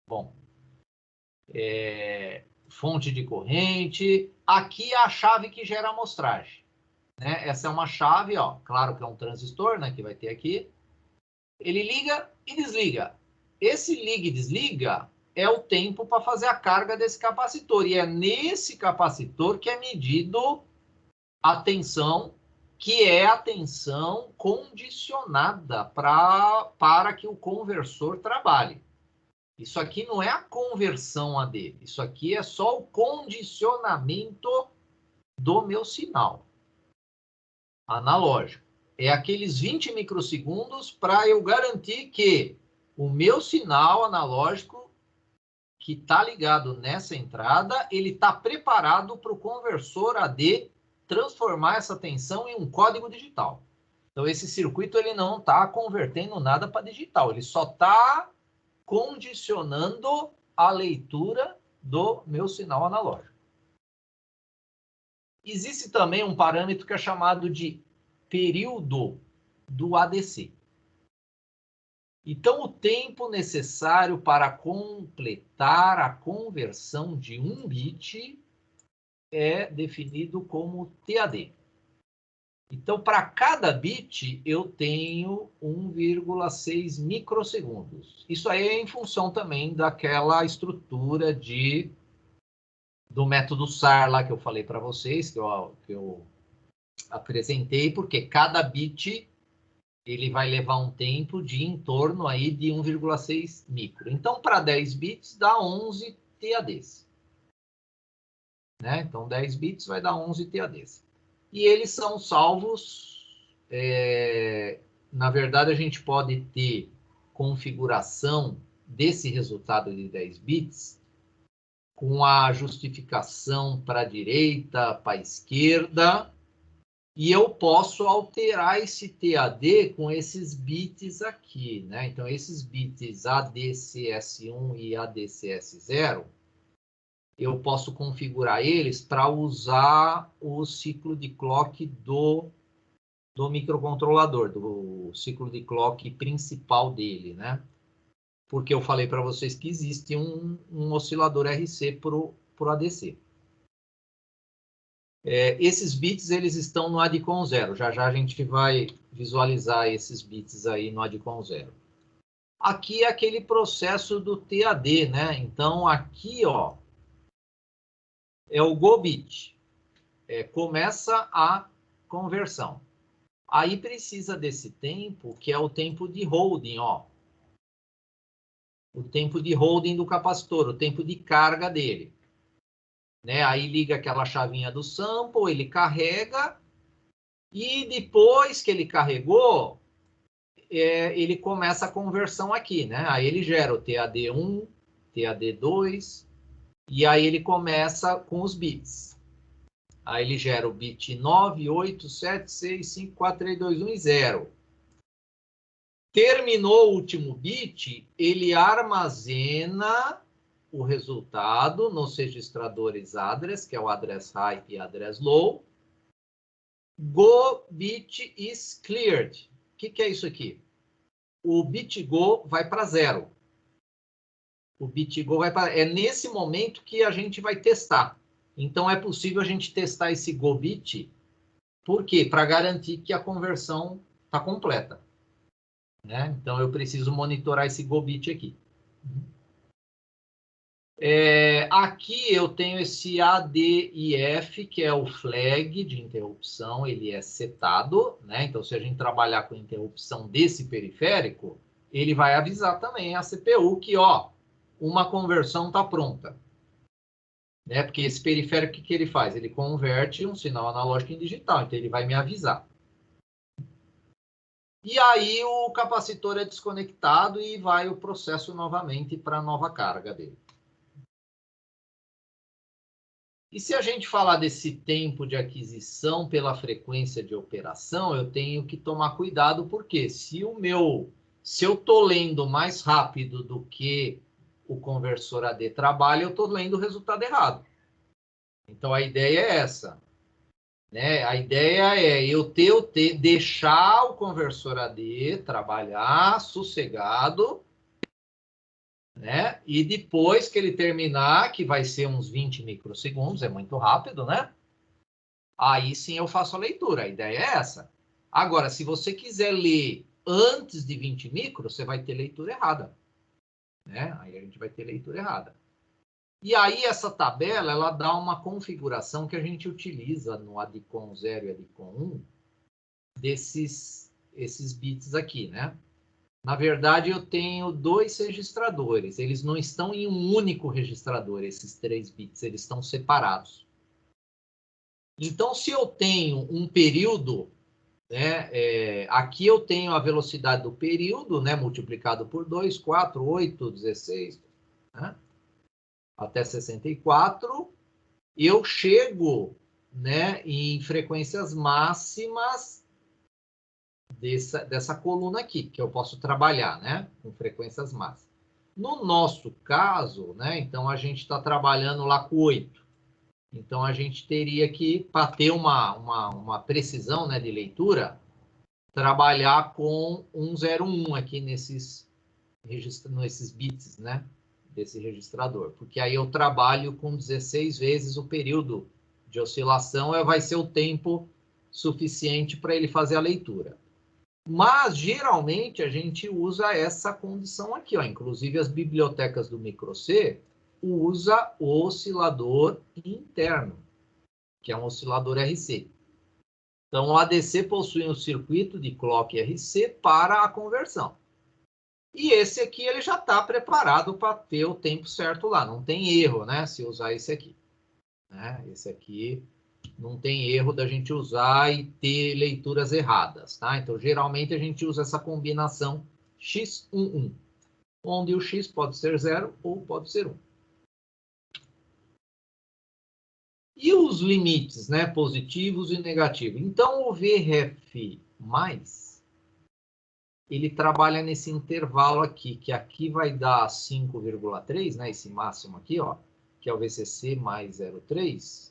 A: Bom, fonte de corrente. Aqui é a chave que gera a amostragem. Essa é uma chave, claro que é um transistor, que vai ter aqui. Ele liga e desliga. Esse liga e desliga é o tempo para fazer a carga desse capacitor. E é nesse capacitor que é medido a tensão, que é a tensão condicionada para que o conversor trabalhe. Isso aqui não é a conversão AD. Isso aqui é só o condicionamento do meu sinal analógico. É aqueles 20 microsegundos para eu garantir que o meu sinal analógico que está ligado nessa entrada, ele está preparado para o conversor AD transformar essa tensão em um código digital. Então, esse circuito ele não está convertendo nada para digital, ele só está condicionando a leitura do meu sinal analógico. Existe também um parâmetro que é chamado de período do ADC. Então, o tempo necessário para completar a conversão de um bit é definido como TAD. Então, para cada bit, eu tenho 1,6 microsegundos. Isso aí é em função também daquela estrutura do método SAR lá que eu falei para vocês, que eu apresentei, porque cada bit ele vai levar um tempo de em torno aí de 1,6 micro. Então, para 10 bits, dá 11 TADs. né? Então, 10 bits vai dar 11 TADs. E eles são salvos, na verdade, a gente pode ter configuração desse resultado de 10 bits com a justificação para a direita, para a esquerda, e eu posso alterar esse TAD com esses bits aqui, né? Então, esses bits ADCS1 e ADCS0, eu posso configurar eles para usar o ciclo de clock do microcontrolador, do ciclo de clock principal dele, né? Porque eu falei para vocês que existe um oscilador RC para o ADC. Esses bits, eles estão no ADCOM 0. Já já a gente vai visualizar esses bits aí no ADCOM 0. Aqui é aquele processo do TAD, né? Então, aqui, ó, é o go bit. Começa a conversão. Aí precisa desse tempo, que é o tempo de holding, ó. O tempo de holding do capacitor, o tempo de carga dele. Né? Aí liga aquela chavinha do sample, ele carrega, e depois que ele carregou, ele começa a conversão aqui, né? Aí ele gera o TAD1, TAD2, e aí ele começa com os bits. Aí ele gera o bit 9, 8, 7, 6, 5, 4, 3, 2, 1 e 0. Terminou o último bit, ele armazena o resultado nos registradores address, que é o address high e address low. Go bit is cleared. O que é isso aqui? O bit go vai para 0. O bit go vai para... É nesse momento que a gente vai testar. Então, é possível a gente testar esse go bit. Por quê? Para garantir que a conversão está completa. Né? Então, eu preciso monitorar esse go bit aqui. Aqui eu tenho esse ADIF, que é o flag de interrupção, ele é setado, né? Então, se a gente trabalhar com interrupção desse periférico, ele vai avisar também a CPU que, ó, uma conversão está pronta. Né? Porque esse periférico, o que ele faz? Ele converte um sinal analógico em digital, então ele vai me avisar. E aí o capacitor é desconectado e vai o processo novamente para a nova carga dele. E se a gente falar desse tempo de aquisição pela frequência de operação, eu tenho que tomar cuidado, porque se eu estou lendo mais rápido do que o conversor AD trabalha, eu estou lendo o resultado errado. Então, a ideia é essa. Né? A ideia é eu deixar o conversor AD trabalhar sossegado, né? E depois que ele terminar, que vai ser uns 20 microsegundos, é muito rápido, né? Aí sim eu faço a leitura, a ideia é essa. Agora, se você quiser ler antes de 20 micros, você vai ter leitura errada. Né? Aí a gente vai ter leitura errada. E aí essa tabela, ela dá uma configuração que a gente utiliza no ADCOM 0 e ADCOM 1, esses bits aqui, né? Na verdade, eu tenho 2 registradores. Eles não estão em um único registrador, esses 3 bits. Eles estão separados. Então, se eu tenho um período, né, aqui eu tenho a velocidade do período, né, multiplicado por 2, 4, 8, 16, né, até 64. Eu chego, né, em frequências máximas dessa coluna aqui, que eu posso trabalhar, né, com frequências máximas. No nosso caso, né, então a gente está trabalhando lá com 8. Então a gente teria que, para ter uma precisão, né, de leitura, trabalhar com 101 aqui nesses bits, né, desse registrador. Porque aí eu trabalho com 16 vezes o período de oscilação, vai ser o tempo suficiente para ele fazer a leitura. Mas, geralmente, a gente usa essa condição aqui, ó. Inclusive, as bibliotecas do microC usa o oscilador interno, que é um oscilador RC. Então, o ADC possui um circuito de clock RC para a conversão. E esse aqui, ele já está preparado para ter o tempo certo lá. Não tem erro, né, se usar esse aqui. né? Esse aqui não tem erro da gente usar e ter leituras erradas, tá? Então, geralmente, a gente usa essa combinação x11, onde o x pode ser 0 ou pode ser 1. E os limites, né? Positivos e negativos. Então, o VRF+, ele trabalha nesse intervalo aqui, que aqui vai dar 5,3, né? Esse máximo aqui, ó, que é o VCC mais 0,3,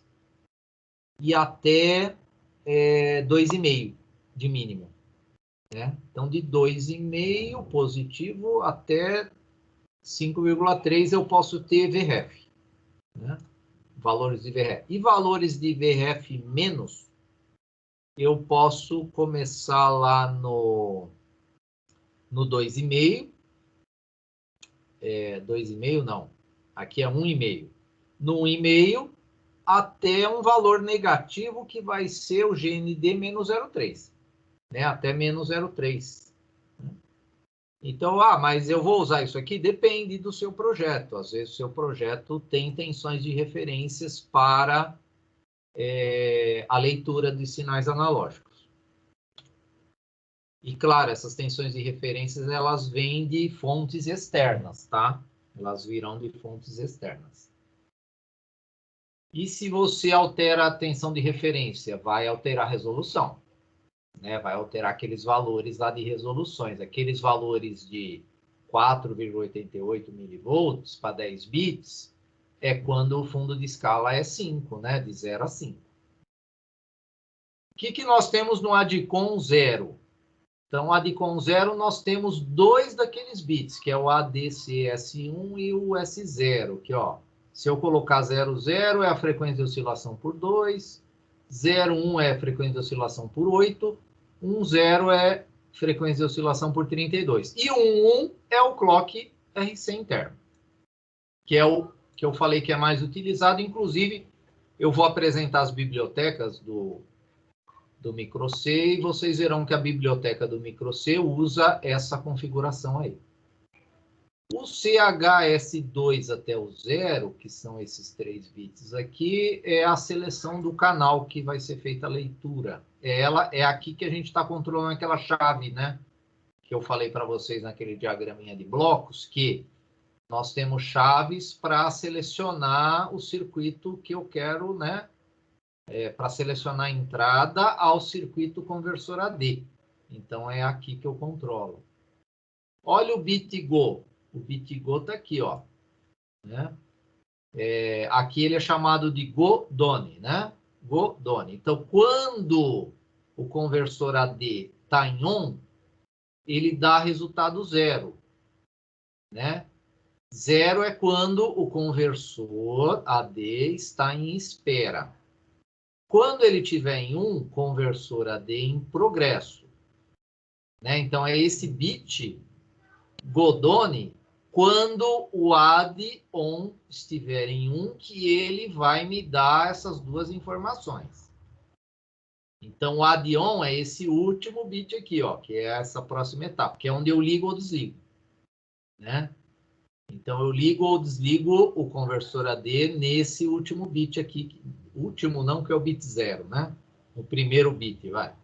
A: e até 2,5 de mínimo, né? Então, de 2,5 positivo até 5,3 eu posso ter VRF, né? Valores de VRF. E valores de VRF menos, eu posso começar lá no 2,5, 2,5 não, aqui é 1,5. No 1,5 até um valor negativo que vai ser o GND menos 0,3, né? Até menos 0,3. Então, mas eu vou usar isso aqui? Depende do seu projeto. Às vezes o seu projeto tem tensões de referências para a leitura de sinais analógicos. E, claro, essas tensões de referências, elas vêm de fontes externas, tá? Elas virão de fontes externas. E se você altera a tensão de referência, vai alterar a resolução, né? Vai alterar aqueles valores lá de resoluções, aqueles valores de 4,88 milivolts para 10 bits, é quando o fundo de escala é 5, né? De 0 a 5. O que nós temos no ADCOM 0? Então, ADCOM 0, nós temos dois daqueles bits, que é o ADCS1 e o S0, que, ó, se eu colocar 00 é a frequência de oscilação por 2, 01 é a frequência de oscilação por 8, 10 é frequência de oscilação por 32. E 11 é o clock RC interno, que é o que eu falei que é mais utilizado. Inclusive, eu vou apresentar as bibliotecas do microC e vocês verão que a biblioteca do microC usa essa configuração aí. O CHS2 até o 0, que são esses 3 bits aqui, é a seleção do canal que vai ser feita a leitura. É aqui que a gente está controlando aquela chave, né? Que eu falei para vocês naquele diagraminha de blocos, que nós temos chaves para selecionar o circuito que eu quero, né? Para selecionar a entrada ao circuito conversor AD. Então, é aqui que eu controlo. Olha o bit Go. O bit Go está aqui, ó. Né? Aqui ele é chamado de Go-Done, né? Go-Done. Então, quando o conversor AD está em ON, ele dá resultado 0. Né? 0 é quando o conversor AD está em espera. Quando ele estiver em 1, conversor AD em progresso. Né? Então, é esse bit Go-Done quando o add-on estiver em 1, que ele vai me dar essas duas informações. Então, o add-on é esse último bit aqui, ó, que é essa próxima etapa, que é onde eu ligo ou desligo. Né? Então, eu ligo ou desligo o conversor AD nesse último bit aqui. Último não, que é o bit 0, né? O primeiro bit, vai.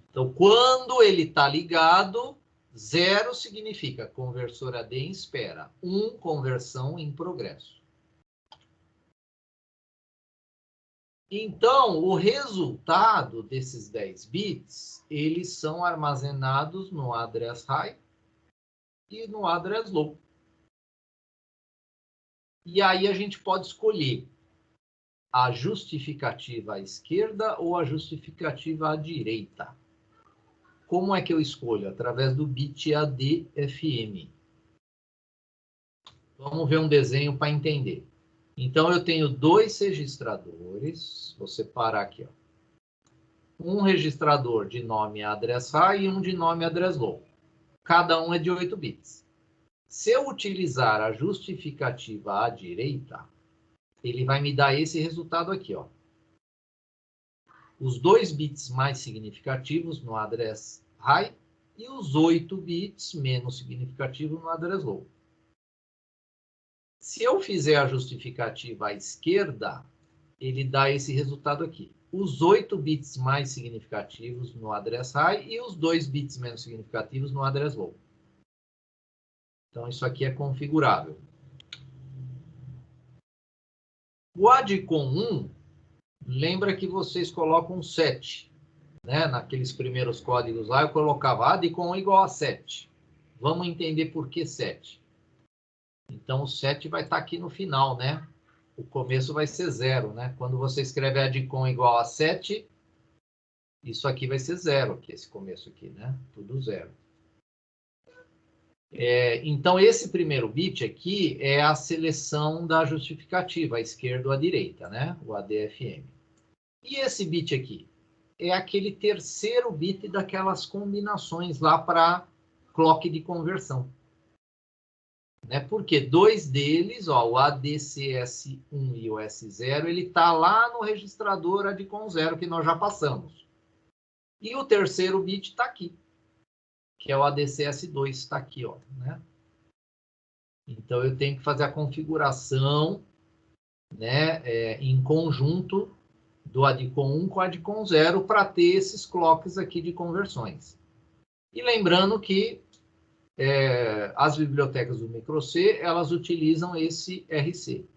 A: Então, quando ele está ligado, 0 significa conversor AD em espera. 1, conversão em progresso. Então, o resultado desses 10 bits, eles são armazenados no address high e no address low. E aí a gente pode escolher a justificativa à esquerda ou a justificativa à direita. Como é que eu escolho? Através do bit ADFM. Vamos ver um desenho para entender. Então, eu tenho 2 registradores. Vou separar aqui, ó. Um registrador de nome address high e um de nome address low. Cada um é de 8 bits. Se eu utilizar a justificativa à direita, ele vai me dar esse resultado aqui, ó. Os 2 bits mais significativos no address high e os 8 bits menos significativos no address low. Se eu fizer a justificativa à esquerda, ele dá esse resultado aqui. Os 8 bits mais significativos no address high e os 2 bits menos significativos no address low. Então, isso aqui é configurável. O ADCOM 1, lembra que vocês colocam 7. Né? Naqueles primeiros códigos lá, eu colocava ADCOM igual a 7. Vamos entender por que 7. Então, o 7 vai estar aqui no final, né? O começo vai ser 0, né? Quando você escreve ADCOM igual a 7, isso aqui vai ser 0, aqui, esse começo aqui, né? Tudo 0. Então, esse primeiro bit aqui é a seleção da justificativa, à esquerda ou à direita, né? O ADFM. E esse bit aqui? É aquele terceiro bit daquelas combinações lá para clock de conversão. Né? Porque 2 deles, ó, o ADCS1 e o S0, ele está lá no registrador ADCOM 0, que nós já passamos. E o terceiro bit está aqui, que é o ADCS2, está aqui, ó, né? Então, eu tenho que fazer a configuração, né, em conjunto do ADCOM 1 com o ADCOM 0 para ter esses clocks aqui de conversões. E lembrando que as bibliotecas do microC, elas utilizam esse RC,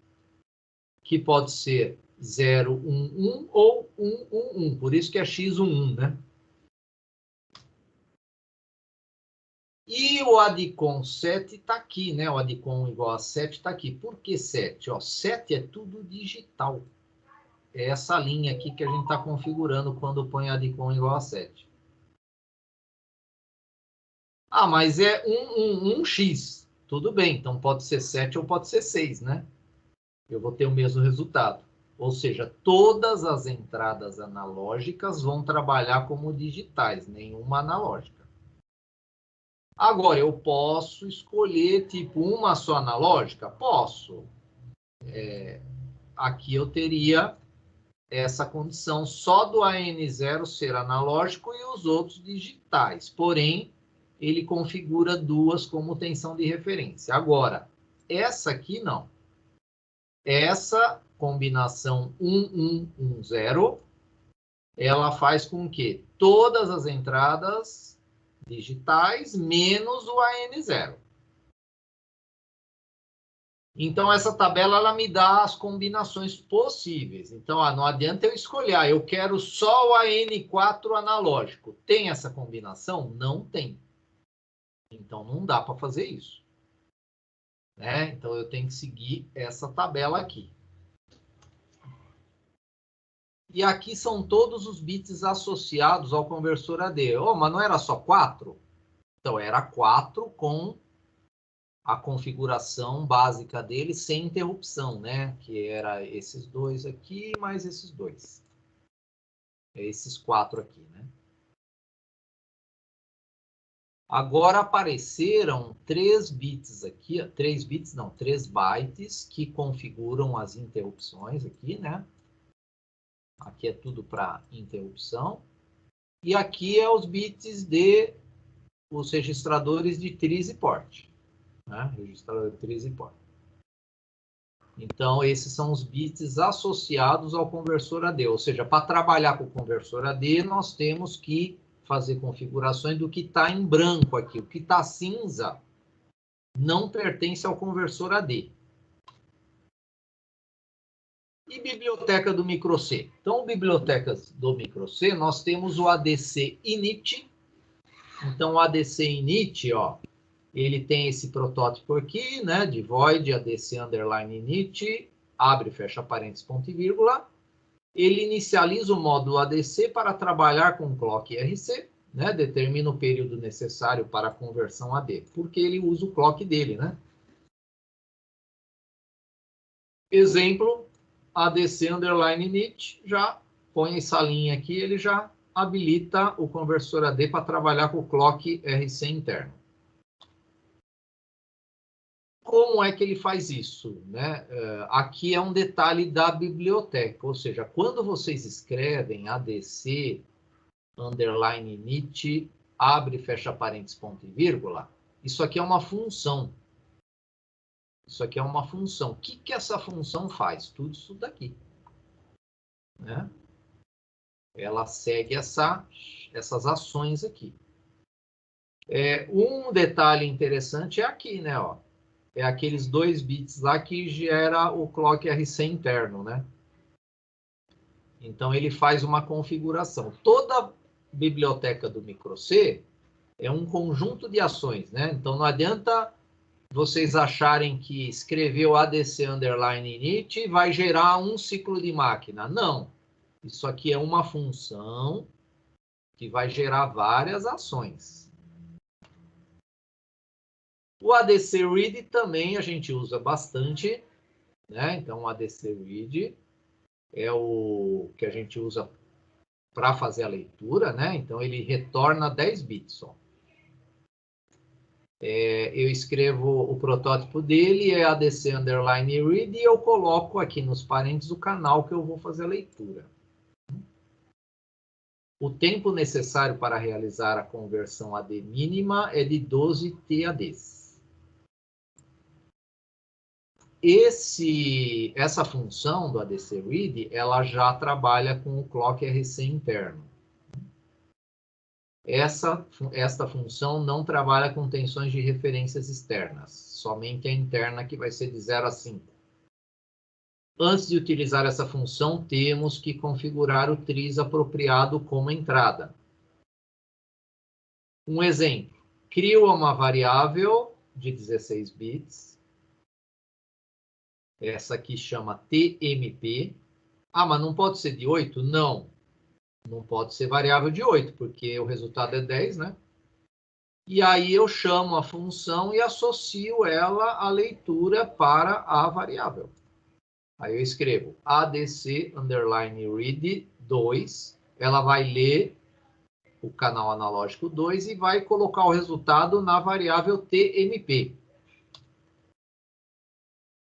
A: que pode ser 011 ou 111, por isso que é X11, né? E o ADCOM 7 está aqui, né? O ADCOM igual a 7 está aqui. Por que 7? Ó, 7 é tudo digital. É essa linha aqui que a gente está configurando quando põe ADCOM igual a 7. Ah, mas é 1x. Tudo bem, então pode ser 7 ou pode ser 6, né? Eu vou ter o mesmo resultado. Ou seja, todas as entradas analógicas vão trabalhar como digitais, nenhuma analógica. Agora, eu posso escolher tipo uma só analógica? Posso. Aqui eu teria essa condição só do AN0 ser analógico e os outros digitais. Porém, ele configura 2 como tensão de referência. Agora, essa aqui não. Essa combinação 1110, ela faz com que todas as entradas digitais menos o AN0. Então, essa tabela ela me dá as combinações possíveis. Então, não adianta eu escolher, eu quero só o AN4 analógico. Tem essa combinação? Não tem. Então, não dá para fazer isso. Né? Então, eu tenho que seguir essa tabela aqui. E aqui são todos os bits associados ao conversor AD. Oh, mas não era só 4? Então, era 4 com a configuração básica dele sem interrupção, né? Que era esses 2 aqui, mais esses 2. Esses 4 aqui, né? Agora apareceram 3 bits aqui, 3 bits não, 3 bytes que configuram as interrupções aqui, né? Aqui é tudo para interrupção. E aqui é os bits de os registradores de tris e port. Né? Registrador de tris e port. Então, esses são os bits associados ao conversor AD. Ou seja, para trabalhar com o conversor AD, nós temos que fazer configurações do que está em branco aqui. O que está cinza não pertence ao conversor AD. E biblioteca do microC? Então, bibliotecas do microC, nós temos o ADC init. Então, o ADC init, ó, ele tem esse protótipo aqui, né, de void ADC underline init, abre, fecha parênteses, ponto e vírgula. Ele inicializa o módulo ADC para trabalhar com clock RC, né, determina o período necessário para a conversão AD, porque ele usa o clock dele, né? Exemplo, ADC underline init, já põe essa linha aqui, ele já habilita o conversor AD para trabalhar com o clock RC interno. Como é que ele faz isso? Né? Aqui é um detalhe da biblioteca, ou seja, quando vocês escrevem ADC underline init, abre e fecha parênteses, ponto e vírgula, isso aqui é uma função. Isso aqui é uma função. O que essa função faz? Tudo isso daqui. né? Ela segue essas ações aqui. Um detalhe interessante é aqui, né? Ó, é aqueles 2 bits lá que gera o clock RC interno, né? Então, ele faz uma configuração. Toda biblioteca do microC é um conjunto de ações, né? Então, não adianta vocês acharem que escrever o ADC underline init vai gerar um ciclo de máquina. Não. Isso aqui é uma função que vai gerar várias ações. O ADC read também a gente usa bastante, né? Então, o ADC read é o que a gente usa para fazer a leitura, né? Então, ele retorna 10 bits só. Eu escrevo o protótipo dele, é ADC underline read, e eu coloco aqui nos parênteses o canal que eu vou fazer a leitura. O tempo necessário para realizar a conversão AD mínima é de 12 TADs. Essa função do ADC read, ela já trabalha com o clock RC interno. Esta função não trabalha com tensões de referências externas, somente a interna, que vai ser de 0 a 5. Antes de utilizar essa função, temos que configurar o tris apropriado como entrada. Um exemplo, crio uma variável de 16 bits. Essa aqui chama TMP. Ah, mas não pode ser de 8? Não. Não pode ser variável de 8, porque o resultado é 10, né? E aí eu chamo a função e associo ela à leitura para a variável. Aí eu escrevo ADC underline read 2. Ela vai ler o canal analógico 2 e vai colocar o resultado na variável TMP.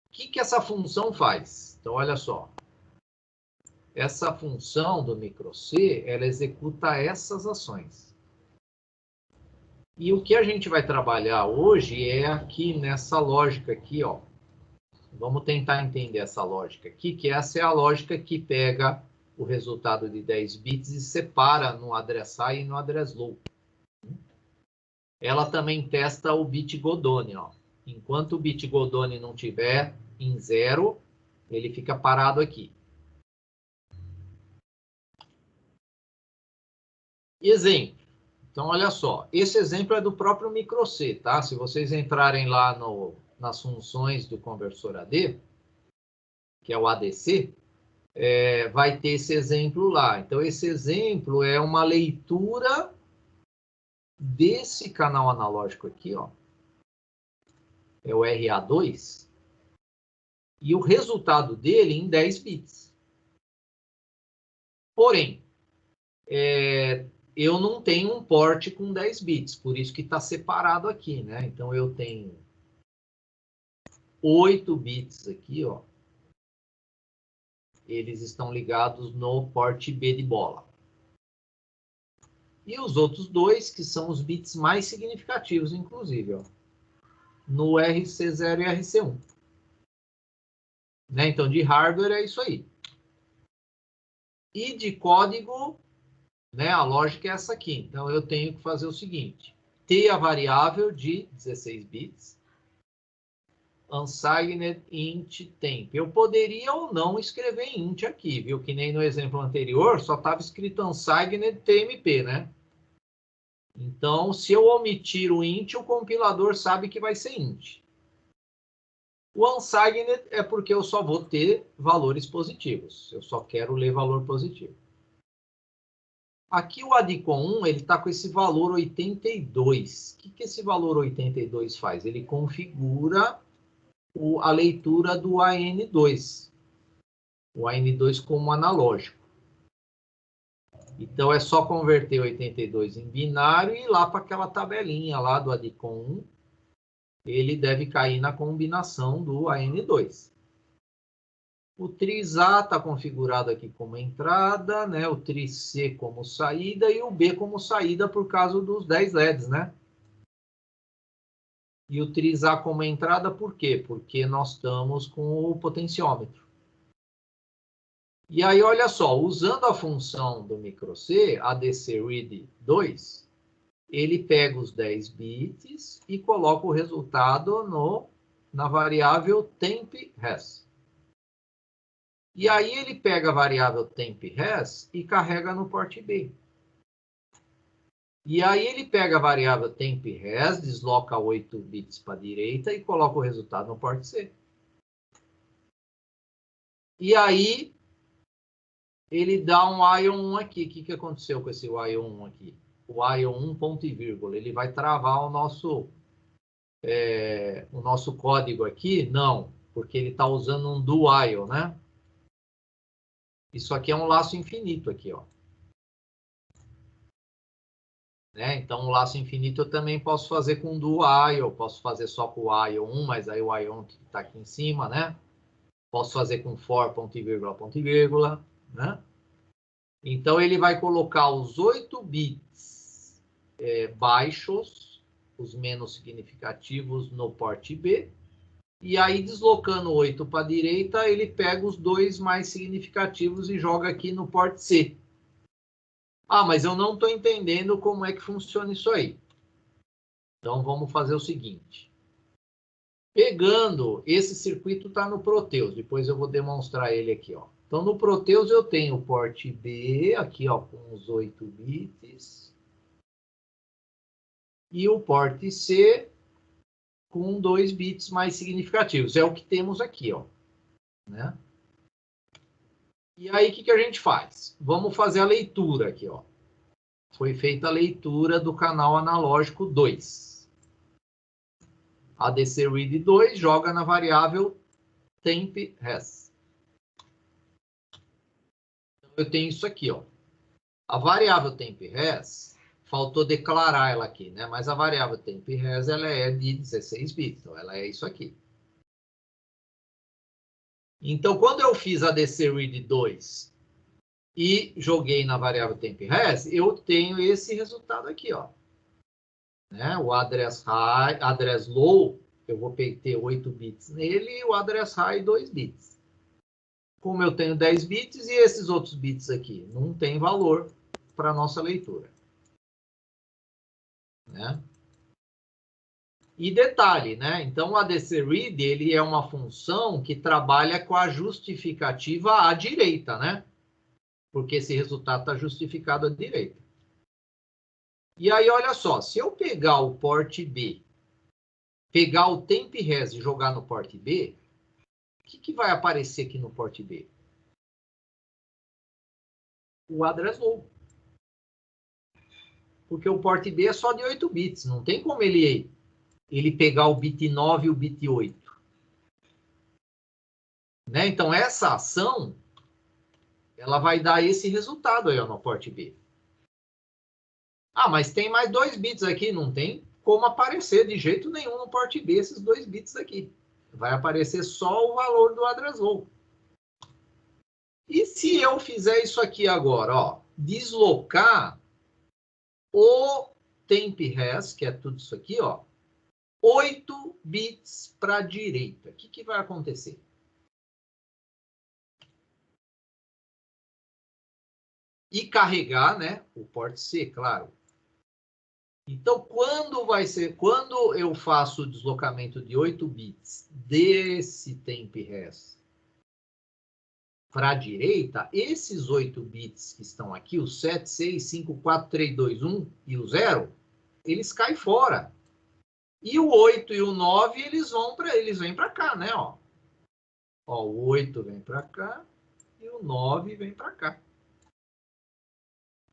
A: O que essa função faz? Então, olha só. Essa função do microC, ela executa essas ações. E o que a gente vai trabalhar hoje é aqui nessa lógica aqui, ó. Vamos tentar entender essa lógica aqui, que essa é a lógica que pega o resultado de 10 bits e separa no address high e no address low. Ela também testa o bit Godone, ó. Enquanto o bit Godone não tiver em 0, ele fica parado aqui. Exemplo. Então, olha só. Esse exemplo é do próprio microC, tá? Se vocês entrarem lá nas funções do conversor AD, que é o ADC, vai ter esse exemplo lá. Então, esse exemplo é uma leitura desse canal analógico aqui, ó. É o RA2. E o resultado dele em 10 bits. Porém, eu não tenho um port com 10 bits, por isso que está separado aqui, né? Então, eu tenho 8 bits aqui, ó. Eles estão ligados no port B de bola. E os outros dois, que são os bits mais significativos, inclusive, ó, no RC0 e RC1. Né? Então, de hardware é isso aí. E de código, né, a lógica é essa aqui. Então, eu tenho que fazer o seguinte. Ter a variável de 16 bits, unsigned int temp. Eu poderia ou não escrever int aqui, viu? Que nem no exemplo anterior, só estava escrito unsigned tmp, né? Então, se eu omitir o int, o compilador sabe que vai ser int. O unsigned é porque eu só vou ter valores positivos. Eu só quero ler valor positivo. Aqui o ADCOM 1, ele está com esse valor 82. O que esse valor 82 faz? Ele configura a leitura do AN2. O AN2 como analógico. Então, é só converter 82 em binário e ir lá para aquela tabelinha lá do ADCOM 1. Ele deve cair na combinação do AN2. O tris A está configurado aqui como entrada, né? O tris C como saída e o B como saída por causa dos 10 LEDs, né? E o tris A como entrada por quê? Porque nós estamos com o potenciômetro. E aí, olha só, usando a função do microC, ADCRead2, ele pega os 10 bits e coloca o resultado na variável tempRes. E aí ele pega a variável tempRes e carrega no port B. E aí ele pega a variável tempRes, desloca 8 bits para a direita e coloca o resultado no port C. E aí ele dá um ion 1 aqui. O que aconteceu com esse ion 1 aqui? O ion 1 ponto e vírgula. Ele vai travar o nosso código aqui? Não, porque ele está usando um do while, né? Isso aqui é um laço infinito aqui, ó. Né? Então, o laço infinito eu também posso fazer com do while, posso fazer só com o while 1, mas aí o while 1 está aqui em cima, né? Posso fazer com for, ponto e vírgula, né? Então, ele vai colocar os 8 bits baixos, os menos significativos, no port B. E aí, deslocando 8 para a direita, ele pega os 2 mais significativos e joga aqui no port C. Ah, mas eu não estou entendendo como é que funciona isso aí. Então, vamos fazer o seguinte. Pegando, esse circuito está no Proteus. Depois eu vou demonstrar ele aqui, ó. Então, no Proteus eu tenho o port B, aqui, ó, com os 8 bits. E o port C com 2 bits mais significativos. É o que temos aqui, ó. Né? E aí, o que a gente faz? Vamos fazer a leitura aqui, ó. Foi feita a leitura do canal analógico 2. ADCRead2 joga na variável tempRes. Então, eu tenho isso aqui, ó. A variável tempRes, faltou declarar ela aqui, né? Mas a variável tempRes, ela é de 16 bits, então ela é isso aqui. Então, quando eu fiz ADCRead2 e joguei na variável tempRes, eu tenho esse resultado aqui, ó. Né? O address high, address low, eu vou ter 8 bits nele e o address high 2 bits. Como eu tenho 10 bits e esses outros bits aqui não tem valor para a nossa leitura. Né? E detalhe, né? Então o ADCRead, ele é uma função que trabalha com a justificativa à direita, né? Porque esse resultado está justificado à direita. E aí, olha só, se eu pegar o port B, pegar o tempRes e jogar no port B, o que vai aparecer aqui no port B? O address low. Porque o port B é só de 8 bits, não tem como ele pegar o bit 9 e o bit 8. Né? Então, essa ação, ela vai dar esse resultado aí ó, no port B. Ah, mas tem mais 2 bits aqui, não tem como aparecer de jeito nenhum no port B esses 2 bits aqui. Vai aparecer só o valor do address low. E se eu fizer isso aqui agora, ó, deslocar o tempRes, que é tudo isso aqui, ó, 8 bits para a direita. O que vai acontecer? E carregar, né, o port C, claro. Então, quando eu faço o deslocamento de 8 bits desse tempRes para a direita, esses 8 bits que estão aqui, o 7, 6, 5, 4, 3, 2, 1 e o 0, eles caem fora. E o 8 e o 9, eles vêm para cá, né? Ó, o 8 vem para cá e o 9 vem para cá.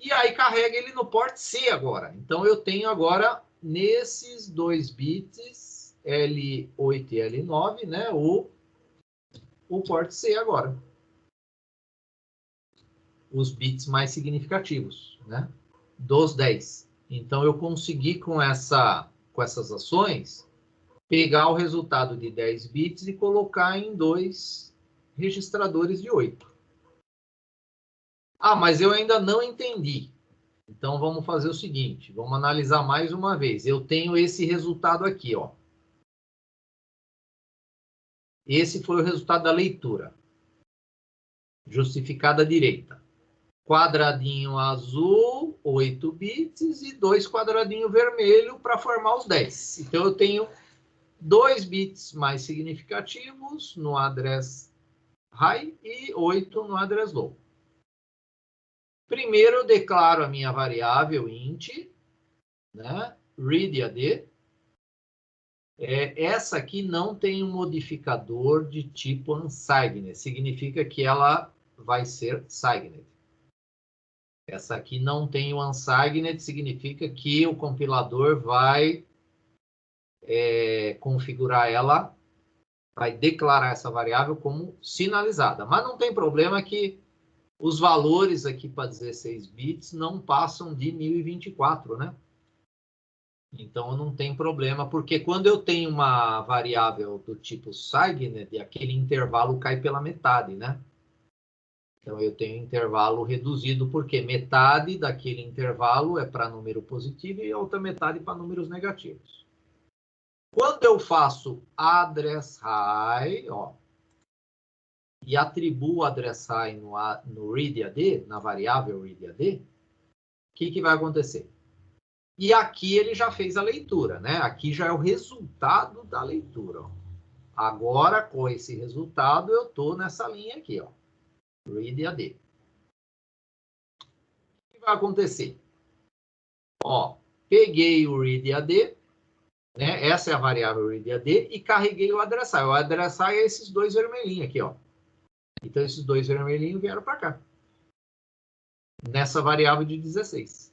A: E aí carrega ele no port C agora. Então, eu tenho agora, nesses 2 bits, L8 e L9, né? O port C agora. Os bits mais significativos, né? Dos 10. Então, eu consegui, com essas ações, pegar o resultado de 10 bits e colocar em 2 registradores de 8. Ah, mas eu ainda não entendi. Então, vamos fazer o seguinte. Vamos analisar mais uma vez. Eu tenho esse resultado aqui, ó. Esse foi o resultado da leitura. justificada à direita. Quadradinho azul, 8 bits, e 2 quadradinhos vermelho para formar os 10. Então, eu tenho 2 bits mais significativos no address high e 8 no address low. Primeiro, eu declaro a minha variável int, né? readAD. Essa aqui não tem um modificador de tipo unsigned. Significa que ela vai ser signed. Essa aqui não tem o unsigned, significa que o compilador vai configurar ela, vai declarar essa variável como sinalizada. Mas não tem problema que os valores aqui para 16 bits não passam de 1024, né? Então, não tem problema, porque quando eu tenho uma variável do tipo signed, aquele intervalo cai pela metade, né? Então, eu tenho intervalo reduzido, porque metade daquele intervalo é para número positivo e a outra metade para números negativos. Quando eu faço address high, ó, e atribuo address high no readAD, na variável readAD, o que vai acontecer? E aqui ele já fez a leitura, né? Aqui já é o resultado da leitura. Ó. Agora, com esse resultado, eu estou nessa linha aqui, ó. readAD. O que vai acontecer? Ó, peguei o readAD, né? Essa é a variável readAD, e carreguei o address high. O address high é esses dois vermelhinhos aqui, ó. Então, esses dois vermelhinhos vieram para cá. Nessa variável de 16.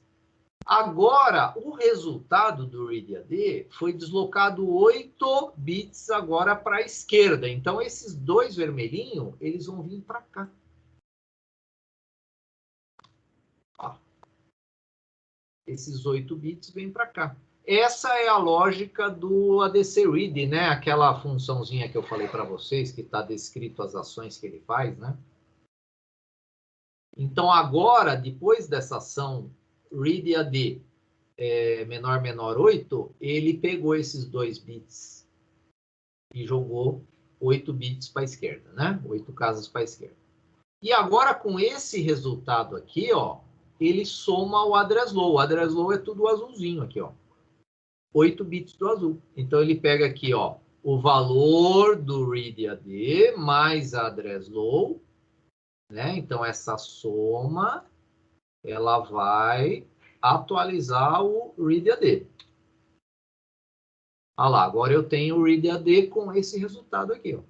A: Agora, o resultado do readAD foi deslocado 8 bits agora para a esquerda. Então, esses dois vermelhinhos, eles vão vir para cá. Ó. Esses 8 bits vêm para cá. Essa é a lógica do ADC Read, né? Aquela funçãozinha que eu falei para vocês, que está descrito as ações que ele faz, né? Então, agora, depois dessa ação readAD menor, menor 8, ele pegou esses 2 bits e jogou 8 bits para a esquerda, né? 8 casas para a esquerda. E agora, com esse resultado aqui, ó, ele soma o address low. O address low é tudo azulzinho aqui, ó. 8 bits do azul. Então, ele pega aqui, ó, o valor do readAD mais a address low, né? Então, essa soma, ela vai atualizar o readAD. Olha lá, agora eu tenho o readAD com esse resultado aqui, ó.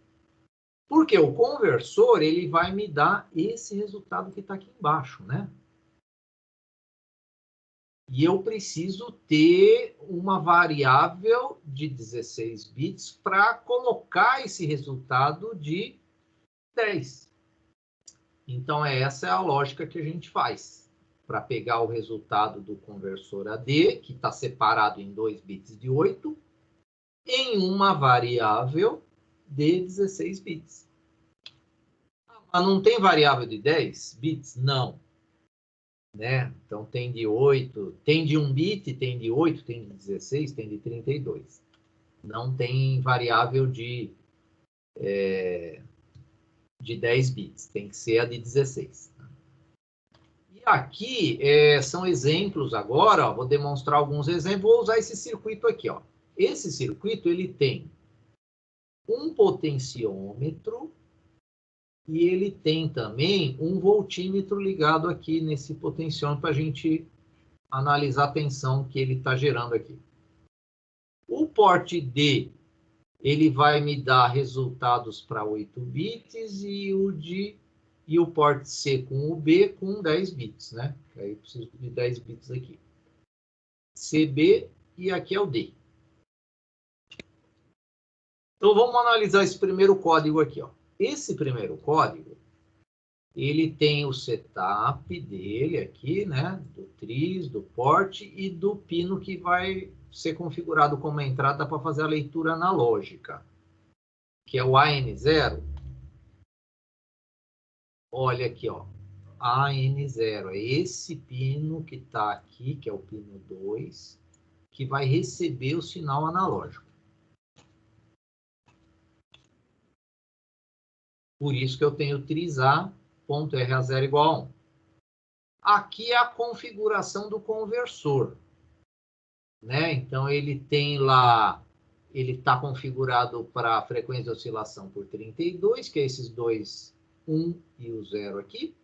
A: Porque o conversor, ele vai me dar esse resultado que está aqui embaixo, né? E eu preciso ter uma variável de 16 bits para colocar esse resultado de 10. Então, essa é a lógica que a gente faz. Para pegar o resultado do conversor AD, que está separado em 2 bits de 8, em uma variável de 16 bits. Mas não tem variável de 10 bits? Não. Né? Então, tem de 8, tem de 1 bit, tem de 8, tem de 16, tem de 32. Não tem variável de 10 bits, tem que ser a de 16. E aqui são exemplos agora, ó, vou demonstrar alguns exemplos, vou usar esse circuito aqui. Ó. Esse circuito ele tem um potenciômetro e ele tem também um voltímetro ligado aqui nesse potenciômetro para a gente analisar a tensão que ele está gerando aqui. O porte D, ele vai me dar resultados para 8 bits e o porte C com o B com 10 bits, né? Aí eu preciso de 10 bits aqui. CB e aqui é o D. Então vamos analisar esse primeiro código aqui, ó. Esse primeiro código, ele tem o setup dele aqui, né? Do tris, do porte e do pino que vai ser configurado como entrada para fazer a leitura analógica, que é o AN0. Olha aqui, ó. AN0 é esse pino que está aqui, que é o pino 2, que vai receber o sinal analógico. Por isso que eu tenho tris A ponto RA0 igual a 1. Aqui é a configuração do conversor, né? Então, ele tem lá, ele está configurado para a frequência de oscilação por 32, que é esses dois, 1 e o 0 aqui.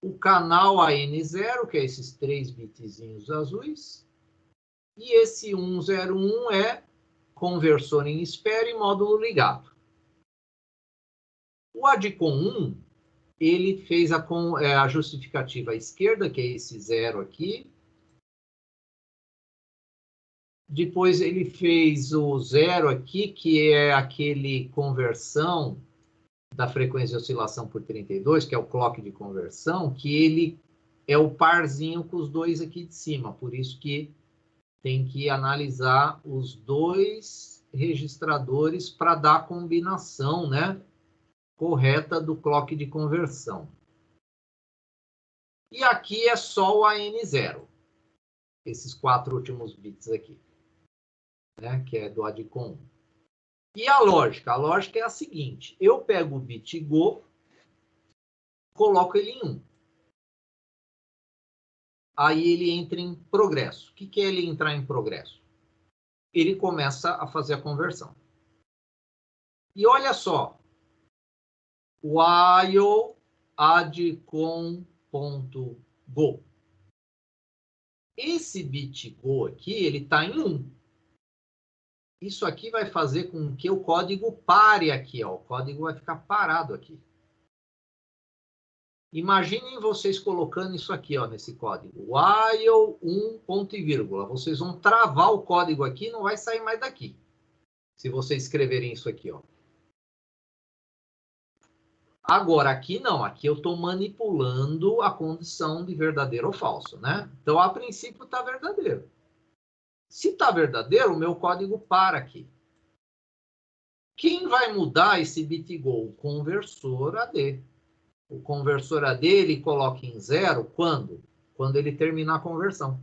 A: O canal AN0, que é esses 3 bitzinhos azuis. E esse 101 é conversor em espera e módulo ligado. O ADCOM 1, ele fez a justificativa à esquerda, que é esse 0 aqui. Depois ele fez o 0 aqui, que é aquele conversão da frequência de oscilação por 32, que é o clock de conversão, que ele é o parzinho com os dois aqui de cima. Por isso que tem que analisar os dois registradores para dar a combinação, né, correta do clock de conversão. E aqui é só o AN0, esses 4 últimos bits aqui, né, que é do ADCOM 1. E a lógica? A lógica é a seguinte: eu pego o bit Go, coloco ele em 1. Aí ele entra em progresso. O que é ele entrar em progresso? Ele começa a fazer a conversão. E olha só, while adcom.go. Esse bit Go aqui, ele está em 1. Isso aqui vai fazer com que o código pare aqui, ó. O código vai ficar parado aqui. Imaginem vocês colocando isso aqui, ó, nesse código. While 1 ponto e vírgula. Vocês vão travar o código aqui e não vai sair mais daqui. Se vocês escreverem isso aqui, ó. Agora, aqui não. Aqui eu estou manipulando a condição de verdadeiro ou falso, né? Então, a princípio, está verdadeiro. Se está verdadeiro, o meu código para aqui. Quem vai mudar esse bit Go? O conversor AD. O conversor AD, ele coloca em 0 quando? Quando ele terminar a conversão.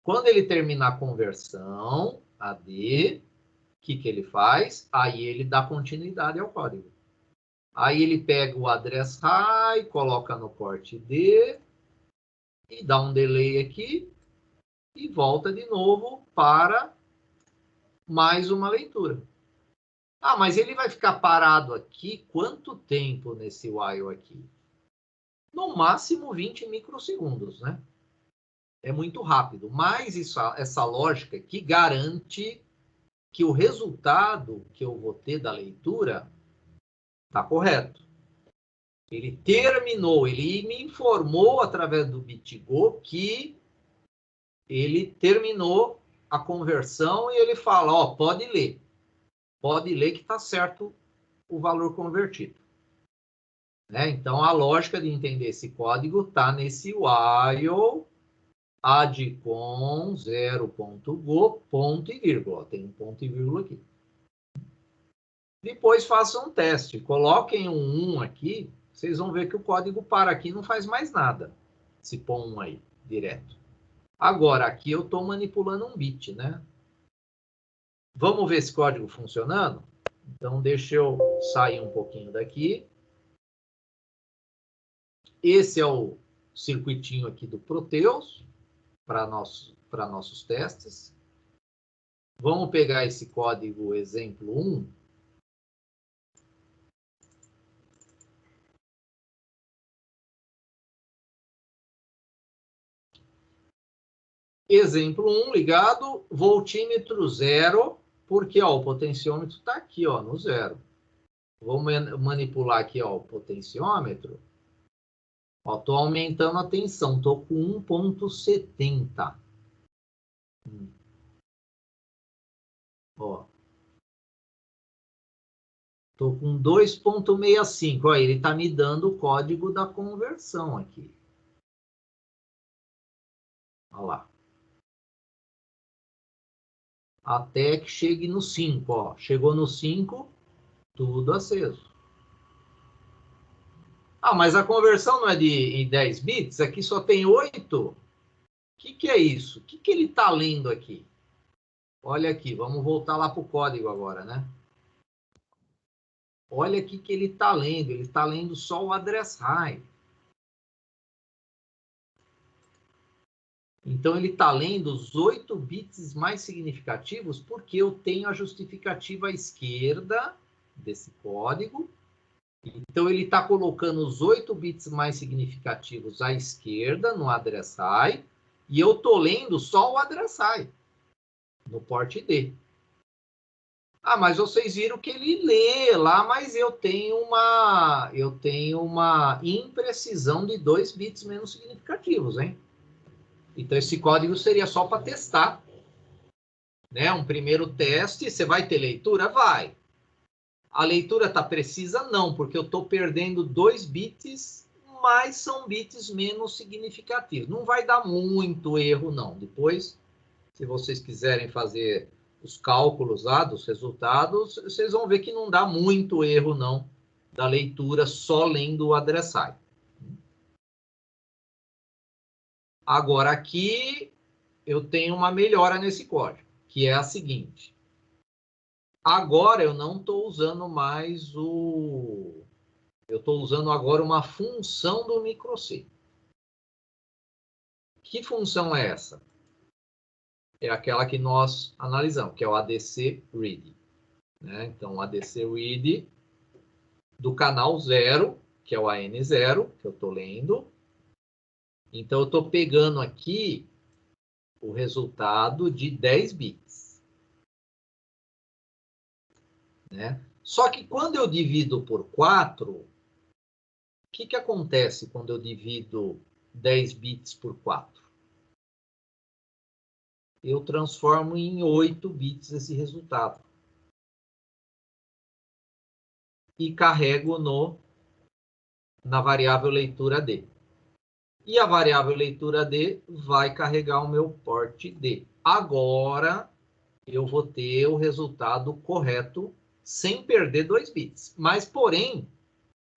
A: Quando ele terminar a conversão, AD, o que ele faz? Aí ele dá continuidade ao código. Aí ele pega o address high, coloca no port D, e dá um delay aqui, e volta de novo para mais uma leitura. Ah, mas ele vai ficar parado aqui quanto tempo nesse while aqui? No máximo 20 microsegundos, né? É muito rápido, mas essa lógica aqui garante que o resultado que eu vou ter da leitura está correto. Ele terminou, ele me informou através do BitGo que ele terminou a conversão e ele fala, ó, pode ler que está certo o valor convertido. Né? Então, a lógica de entender esse código está nesse while adcom 0.go, ponto e vírgula. Tem um ponto e vírgula aqui. Depois façam um teste. Coloquem um 1 aqui, vocês vão ver que o código para aqui não faz mais nada. Se pôr um aí, direto. Agora, aqui eu estou manipulando um bit, né? Vamos ver esse código funcionando? Então, deixa eu sair um pouquinho daqui. Esse é o circuitinho aqui do Proteus, para nossos testes. Vamos pegar esse código exemplo 1. Exemplo 1 ligado, voltímetro 0, porque ó, o potenciômetro está aqui, ó, no 0. Vou manipular aqui, ó, o potenciômetro. Estou aumentando a tensão, estou com 1.70. Ó. Estou com 2.65. Ó, ele está me dando o código da conversão aqui. Olha lá. Até que chegue no 5. Ó. Chegou no 5, tudo aceso. Ah, mas a conversão não é de 10 bits? Aqui só tem 8? O que é isso? O que ele está lendo aqui? Olha aqui, vamos voltar lá para o código agora, né? Olha aqui que ele está lendo. Ele está lendo só o address high. Então, ele está lendo os 8 bits mais significativos porque eu tenho a justificativa à esquerda desse código. Então, ele está colocando os 8 bits mais significativos à esquerda no address high e eu estou lendo só o address high no port D. Ah, mas vocês viram que ele lê lá, mas eu tenho uma imprecisão de 2 bits menos significativos, hein? Então, esse código seria só para testar. Né? Um primeiro teste, você vai ter leitura? Vai. A leitura está precisa? Não, porque eu estou perdendo 2 bits, mas são bits menos significativos. Não vai dar muito erro, não. Depois, se vocês quiserem fazer os cálculos lá dos resultados, vocês vão ver que não dá muito erro, não, da leitura só lendo o adressar. Agora, aqui eu tenho uma melhora nesse código, que é a seguinte. Agora eu não estou usando mais o... Eu estou usando agora uma função do microC. Que função é essa? É aquela que nós analisamos, que é o ADC Read. Né? Então, o ADC Read do canal 0, que é o AN0, que eu estou lendo. Então, eu estou pegando aqui o resultado de 10 bits. Né? Só que quando eu divido por 4, o que acontece quando eu divido 10 bits por 4? Eu transformo em 8 bits esse resultado. E carrego na variável leitura D. E a variável leitura D vai carregar o meu port D. Agora, eu vou ter o resultado correto sem perder 2 bits. Mas, porém,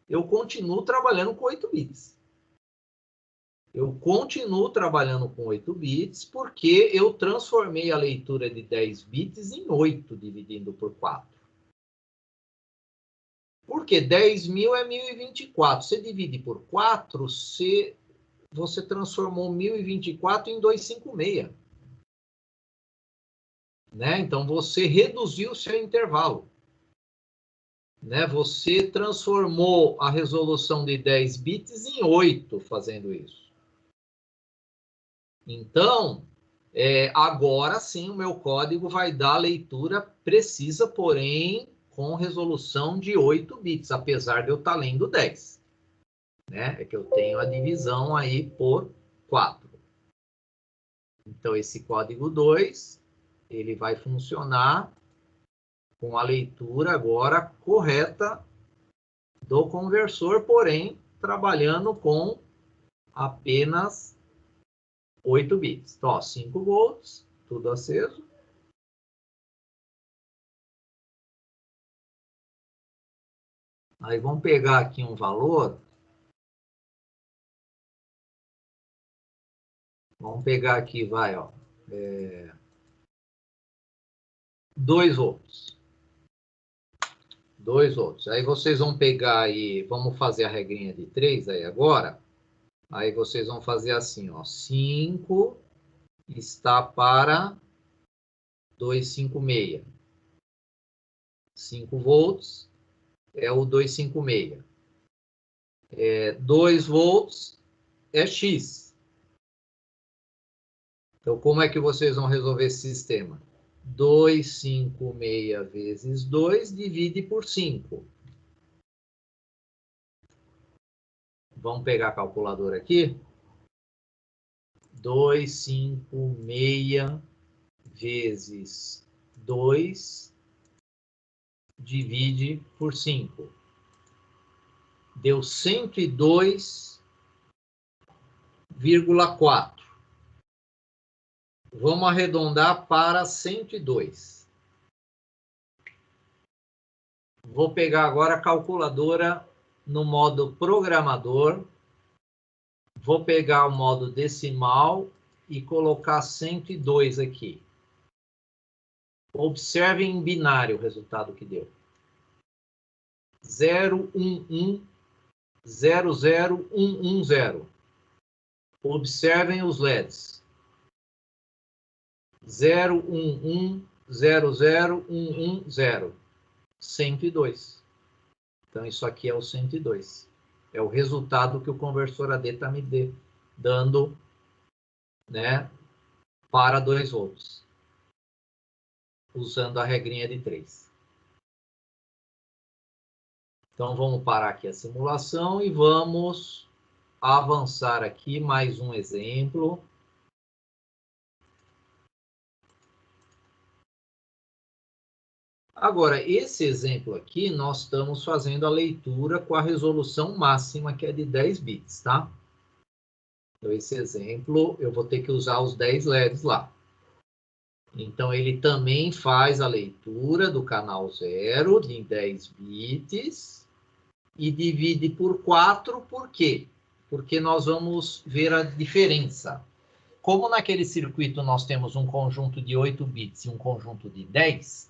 A: eu continuo trabalhando com 8 bits. Eu continuo trabalhando com 8 bits porque eu transformei a leitura de 10 bits em 8, dividindo por 4. Porque 10.000 é 1024. Você divide por 4, você transformou 1024 em 256. Né? Então, você reduziu o seu intervalo. Né? Você transformou a resolução de 10 bits em 8 fazendo isso. Então, agora sim o meu código vai dar a leitura precisa, porém com resolução de 8 bits, apesar de eu estar lendo 10. Né? É que eu tenho a divisão aí por 4. Então, esse código 2, ele vai funcionar com a leitura agora correta do conversor, porém, trabalhando com apenas 8 bits. Então, ó, 5 volts, tudo aceso. Aí vamos pegar aqui um valor. Vamos pegar aqui, vai, ó. 2 volts. 2 volts. Aí vocês vão pegar aí, vamos fazer a regrinha de 3 aí agora. Aí vocês vão fazer assim, ó. 5 está para 256. 5 volts é o 256. 2 volts é X. Então, como é que vocês vão resolver esse sistema? 256 vezes 2 divide por 5. Vamos pegar a calculadora aqui. 256 vezes 2 divide por 5. Deu 102,4. Vamos arredondar para 102. Vou pegar agora a calculadora no modo programador. Vou pegar o modo decimal e colocar 102 aqui. Observem em binário o resultado que deu. 011000110. Observem os LEDs. 011000110. 102. Então, isso aqui é o 102. É o resultado que o conversor AD está me dando, né, para 2 volts, usando a regrinha de 3. Então, vamos parar aqui a simulação e vamos avançar aqui mais um exemplo. Agora, esse exemplo aqui, nós estamos fazendo a leitura com a resolução máxima, que é de 10 bits, tá? Então, esse exemplo, eu vou ter que usar os 10 LEDs lá. Então, ele também faz a leitura do canal 0 de 10 bits e divide por 4, por quê? Porque nós vamos ver a diferença. Como naquele circuito nós temos um conjunto de 8 bits e um conjunto de 10,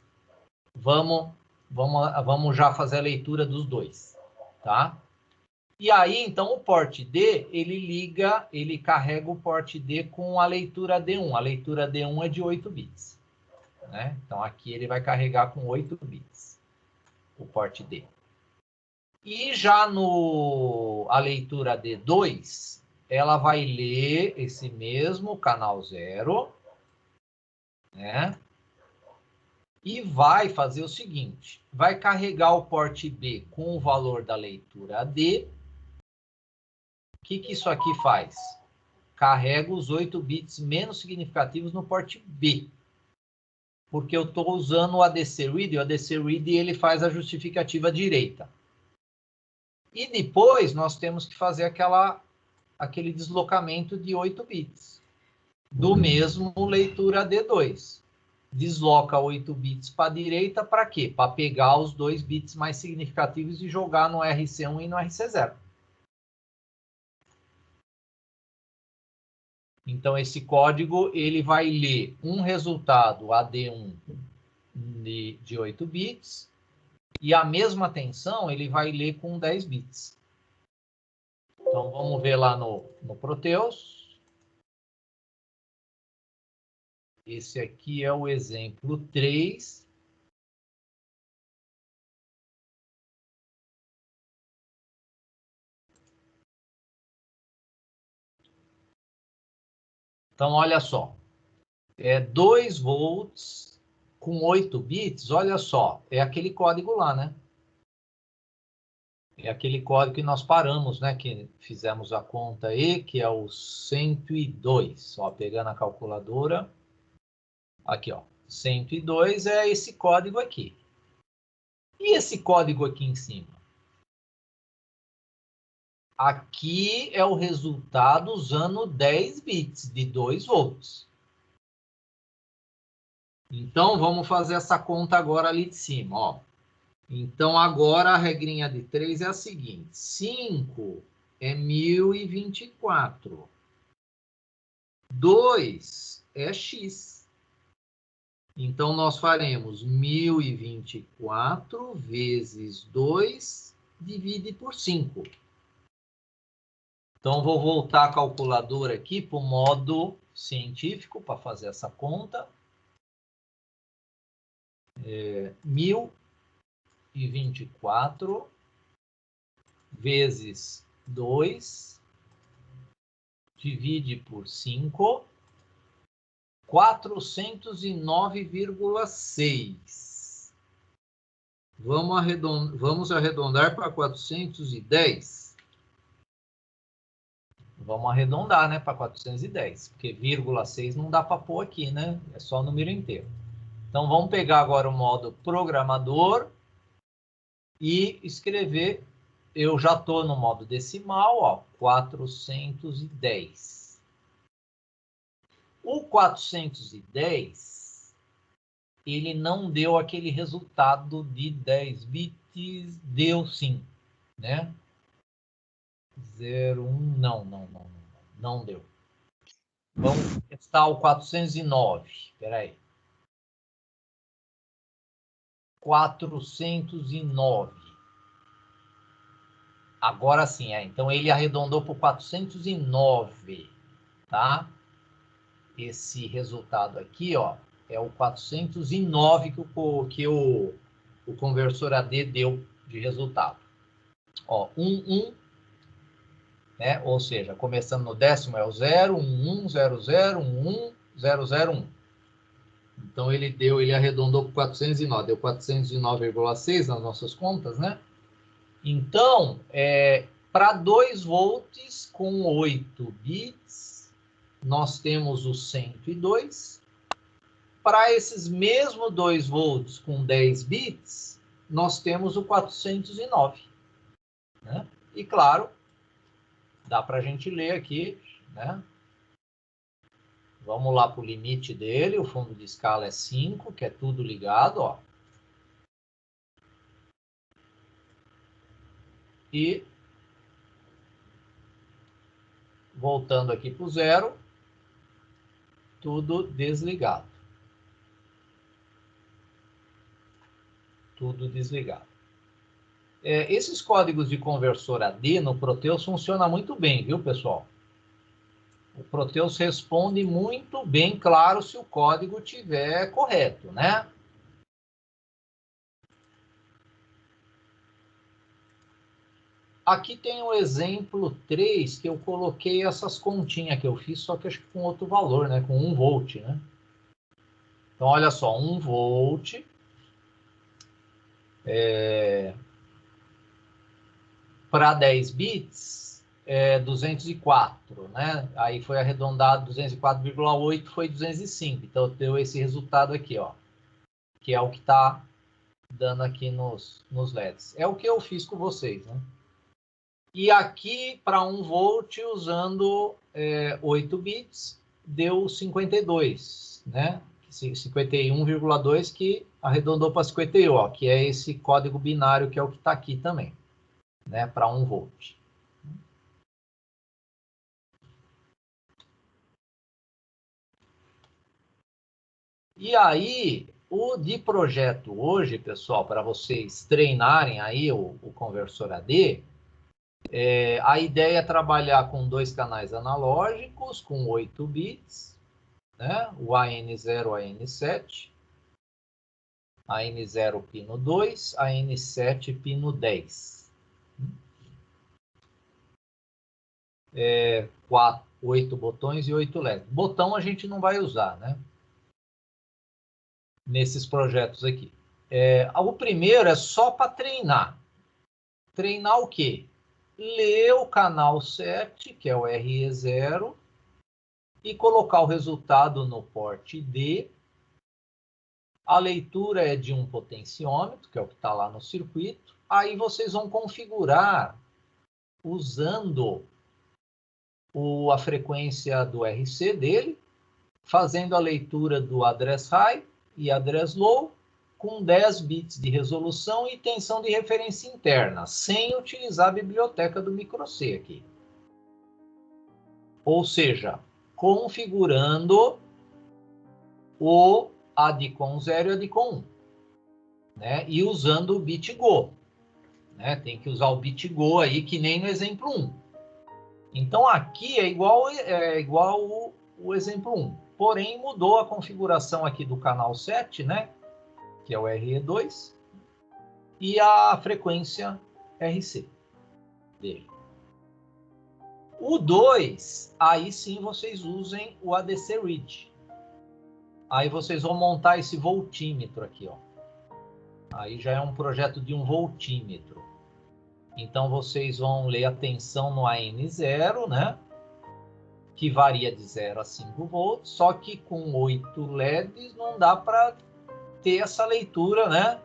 A: vamos já fazer a leitura dos dois, tá? E aí, então, o porte D, ele carrega o porte D com a leitura D1. A leitura D1 é de 8 bits, né? Então, aqui ele vai carregar com 8 bits, o porte D. E já a leitura D2, ela vai ler esse mesmo canal 0, né? E vai fazer o seguinte, vai carregar o porte B com o valor da leitura D. O que isso aqui faz? Carrega os 8 bits menos significativos no porte B. Porque eu estou usando o ADC Read, e o ADC Read ele faz a justificativa direita. E depois nós temos que fazer aquele deslocamento de 8 bits. Do mesmo leitura D2. Desloca 8 bits para a direita, para quê? Para pegar os 2 bits mais significativos e jogar no RC1 e no RC0. Então, esse código ele vai ler um resultado AD1 de 8 bits e a mesma tensão ele vai ler com 10 bits. Então, vamos ver lá no Proteus. Esse aqui é o exemplo 3. Então, olha só. 2 volts com 8 bits, olha só. É aquele código lá, né? É aquele código que nós paramos, né? Que fizemos a conta aí, que é o 102. Ó, pegando a calculadora. Aqui, ó. 102 é esse código aqui. E esse código aqui em cima? Aqui é o resultado usando 10 bits de 2 volts. Então, vamos fazer essa conta agora ali de cima, ó. Então, agora a regrinha de 3 é a seguinte. 5 é 1024. 2 é x. Então, nós faremos 1024 vezes 2 divide por 5. Então, vou voltar a calculadora aqui para o modo científico para fazer essa conta. 1024 vezes 2 divide por 5, 409,6. Vamos arredondar para 410. Vamos arredondar, né, para 410, porque 0,6 não dá para pôr aqui, né? É só o número inteiro. Então, vamos pegar agora o modo programador e escrever. Eu já estou no modo decimal, ó, 410. O 410, ele não deu aquele resultado de 10 bits, deu sim, né? 01, não deu. Vamos testar o 409, espera aí. 409. Agora sim, então ele arredondou para 409, tá? Esse resultado aqui, ó, é o 409 que o conversor AD deu de resultado. Ó, 1, né? Ou seja, começando no décimo é o 0, 1, 1, 0, 0, 1, 1, 0, 0, 1. Então ele arredondou para 409, deu 409,6 nas nossas contas, né? Então, para 2 volts com 8 bits, nós temos o 102. Para esses mesmos 2 volts com 10 bits, nós temos o 409. Né? E claro, dá para a gente ler aqui, né? Vamos lá para o limite dele, o fundo de escala é 5, que é tudo ligado, ó. E voltando aqui para o 0, tudo desligado. Tudo desligado. Esses códigos de conversor AD no Proteus funcionam muito bem, viu, pessoal? O Proteus responde muito bem, claro, se o código estiver correto, né? Aqui tem o exemplo 3, que eu coloquei essas continhas que eu fiz, só que acho que com outro valor, né? Com 1 volt, né? Então, olha só, 1 volt. Para 10 bits, 204, né? Aí foi arredondado 204,8, foi 205. Então, deu esse resultado aqui, ó. Que é o que está dando aqui nos LEDs. É o que eu fiz com vocês, né? E aqui, para 1 volt, usando 8 bits, deu 52, né? 51,2 que arredondou para 51, ó, que é esse código binário que é o que está aqui também, né? Para 1 volt. E aí, o de projeto hoje, pessoal, para vocês treinarem aí o conversor AD, a ideia é trabalhar com 2 canais analógicos, com 8 bits, né? O AN0, AN7, AN0 pino 2, AN7 pino 10. 8 botões e 8 LEDs. Botão a gente não vai usar, né? Nesses projetos aqui. O primeiro é só para treinar. Treinar o quê? Ler o canal 7, que é o RE0, e colocar o resultado no porte D. A leitura é de um potenciômetro, que é o que está lá no circuito. Aí vocês vão configurar usando a frequência do RC dele, fazendo a leitura do address high e address low, com 10 bits de resolução e tensão de referência interna, sem utilizar a biblioteca do microC aqui. Ou seja, configurando o ADCOM 0 e ADCOM 1, né? E usando o bit Go. Né? Tem que usar o bit Go aí, que nem no exemplo 1. Então, aqui é igual o exemplo 1. Porém, mudou a configuração aqui do canal 7, né? Que é o RE2, e a frequência RC dele. O 2, aí sim vocês usem o ADC Read. Aí vocês vão montar esse voltímetro aqui, ó. Aí já é um projeto de um voltímetro. Então vocês vão ler a tensão no AN0, né? Que varia de 0 a 5 volts, só que com 8 LEDs não dá para ter essa leitura, né?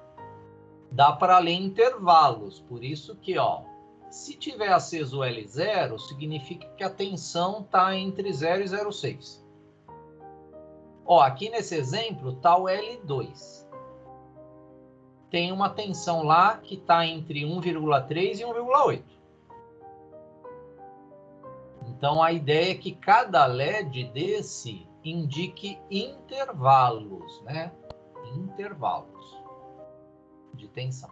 A: Dá para ler intervalos, por isso que, ó, se tiver aceso o L0, significa que a tensão está entre 0 e 0,6. Ó, aqui nesse exemplo está o L2. Tem uma tensão lá que está entre 1,3 e 1,8. Então, a ideia é que cada LED desse indique intervalos, né? Intervalos de tensão.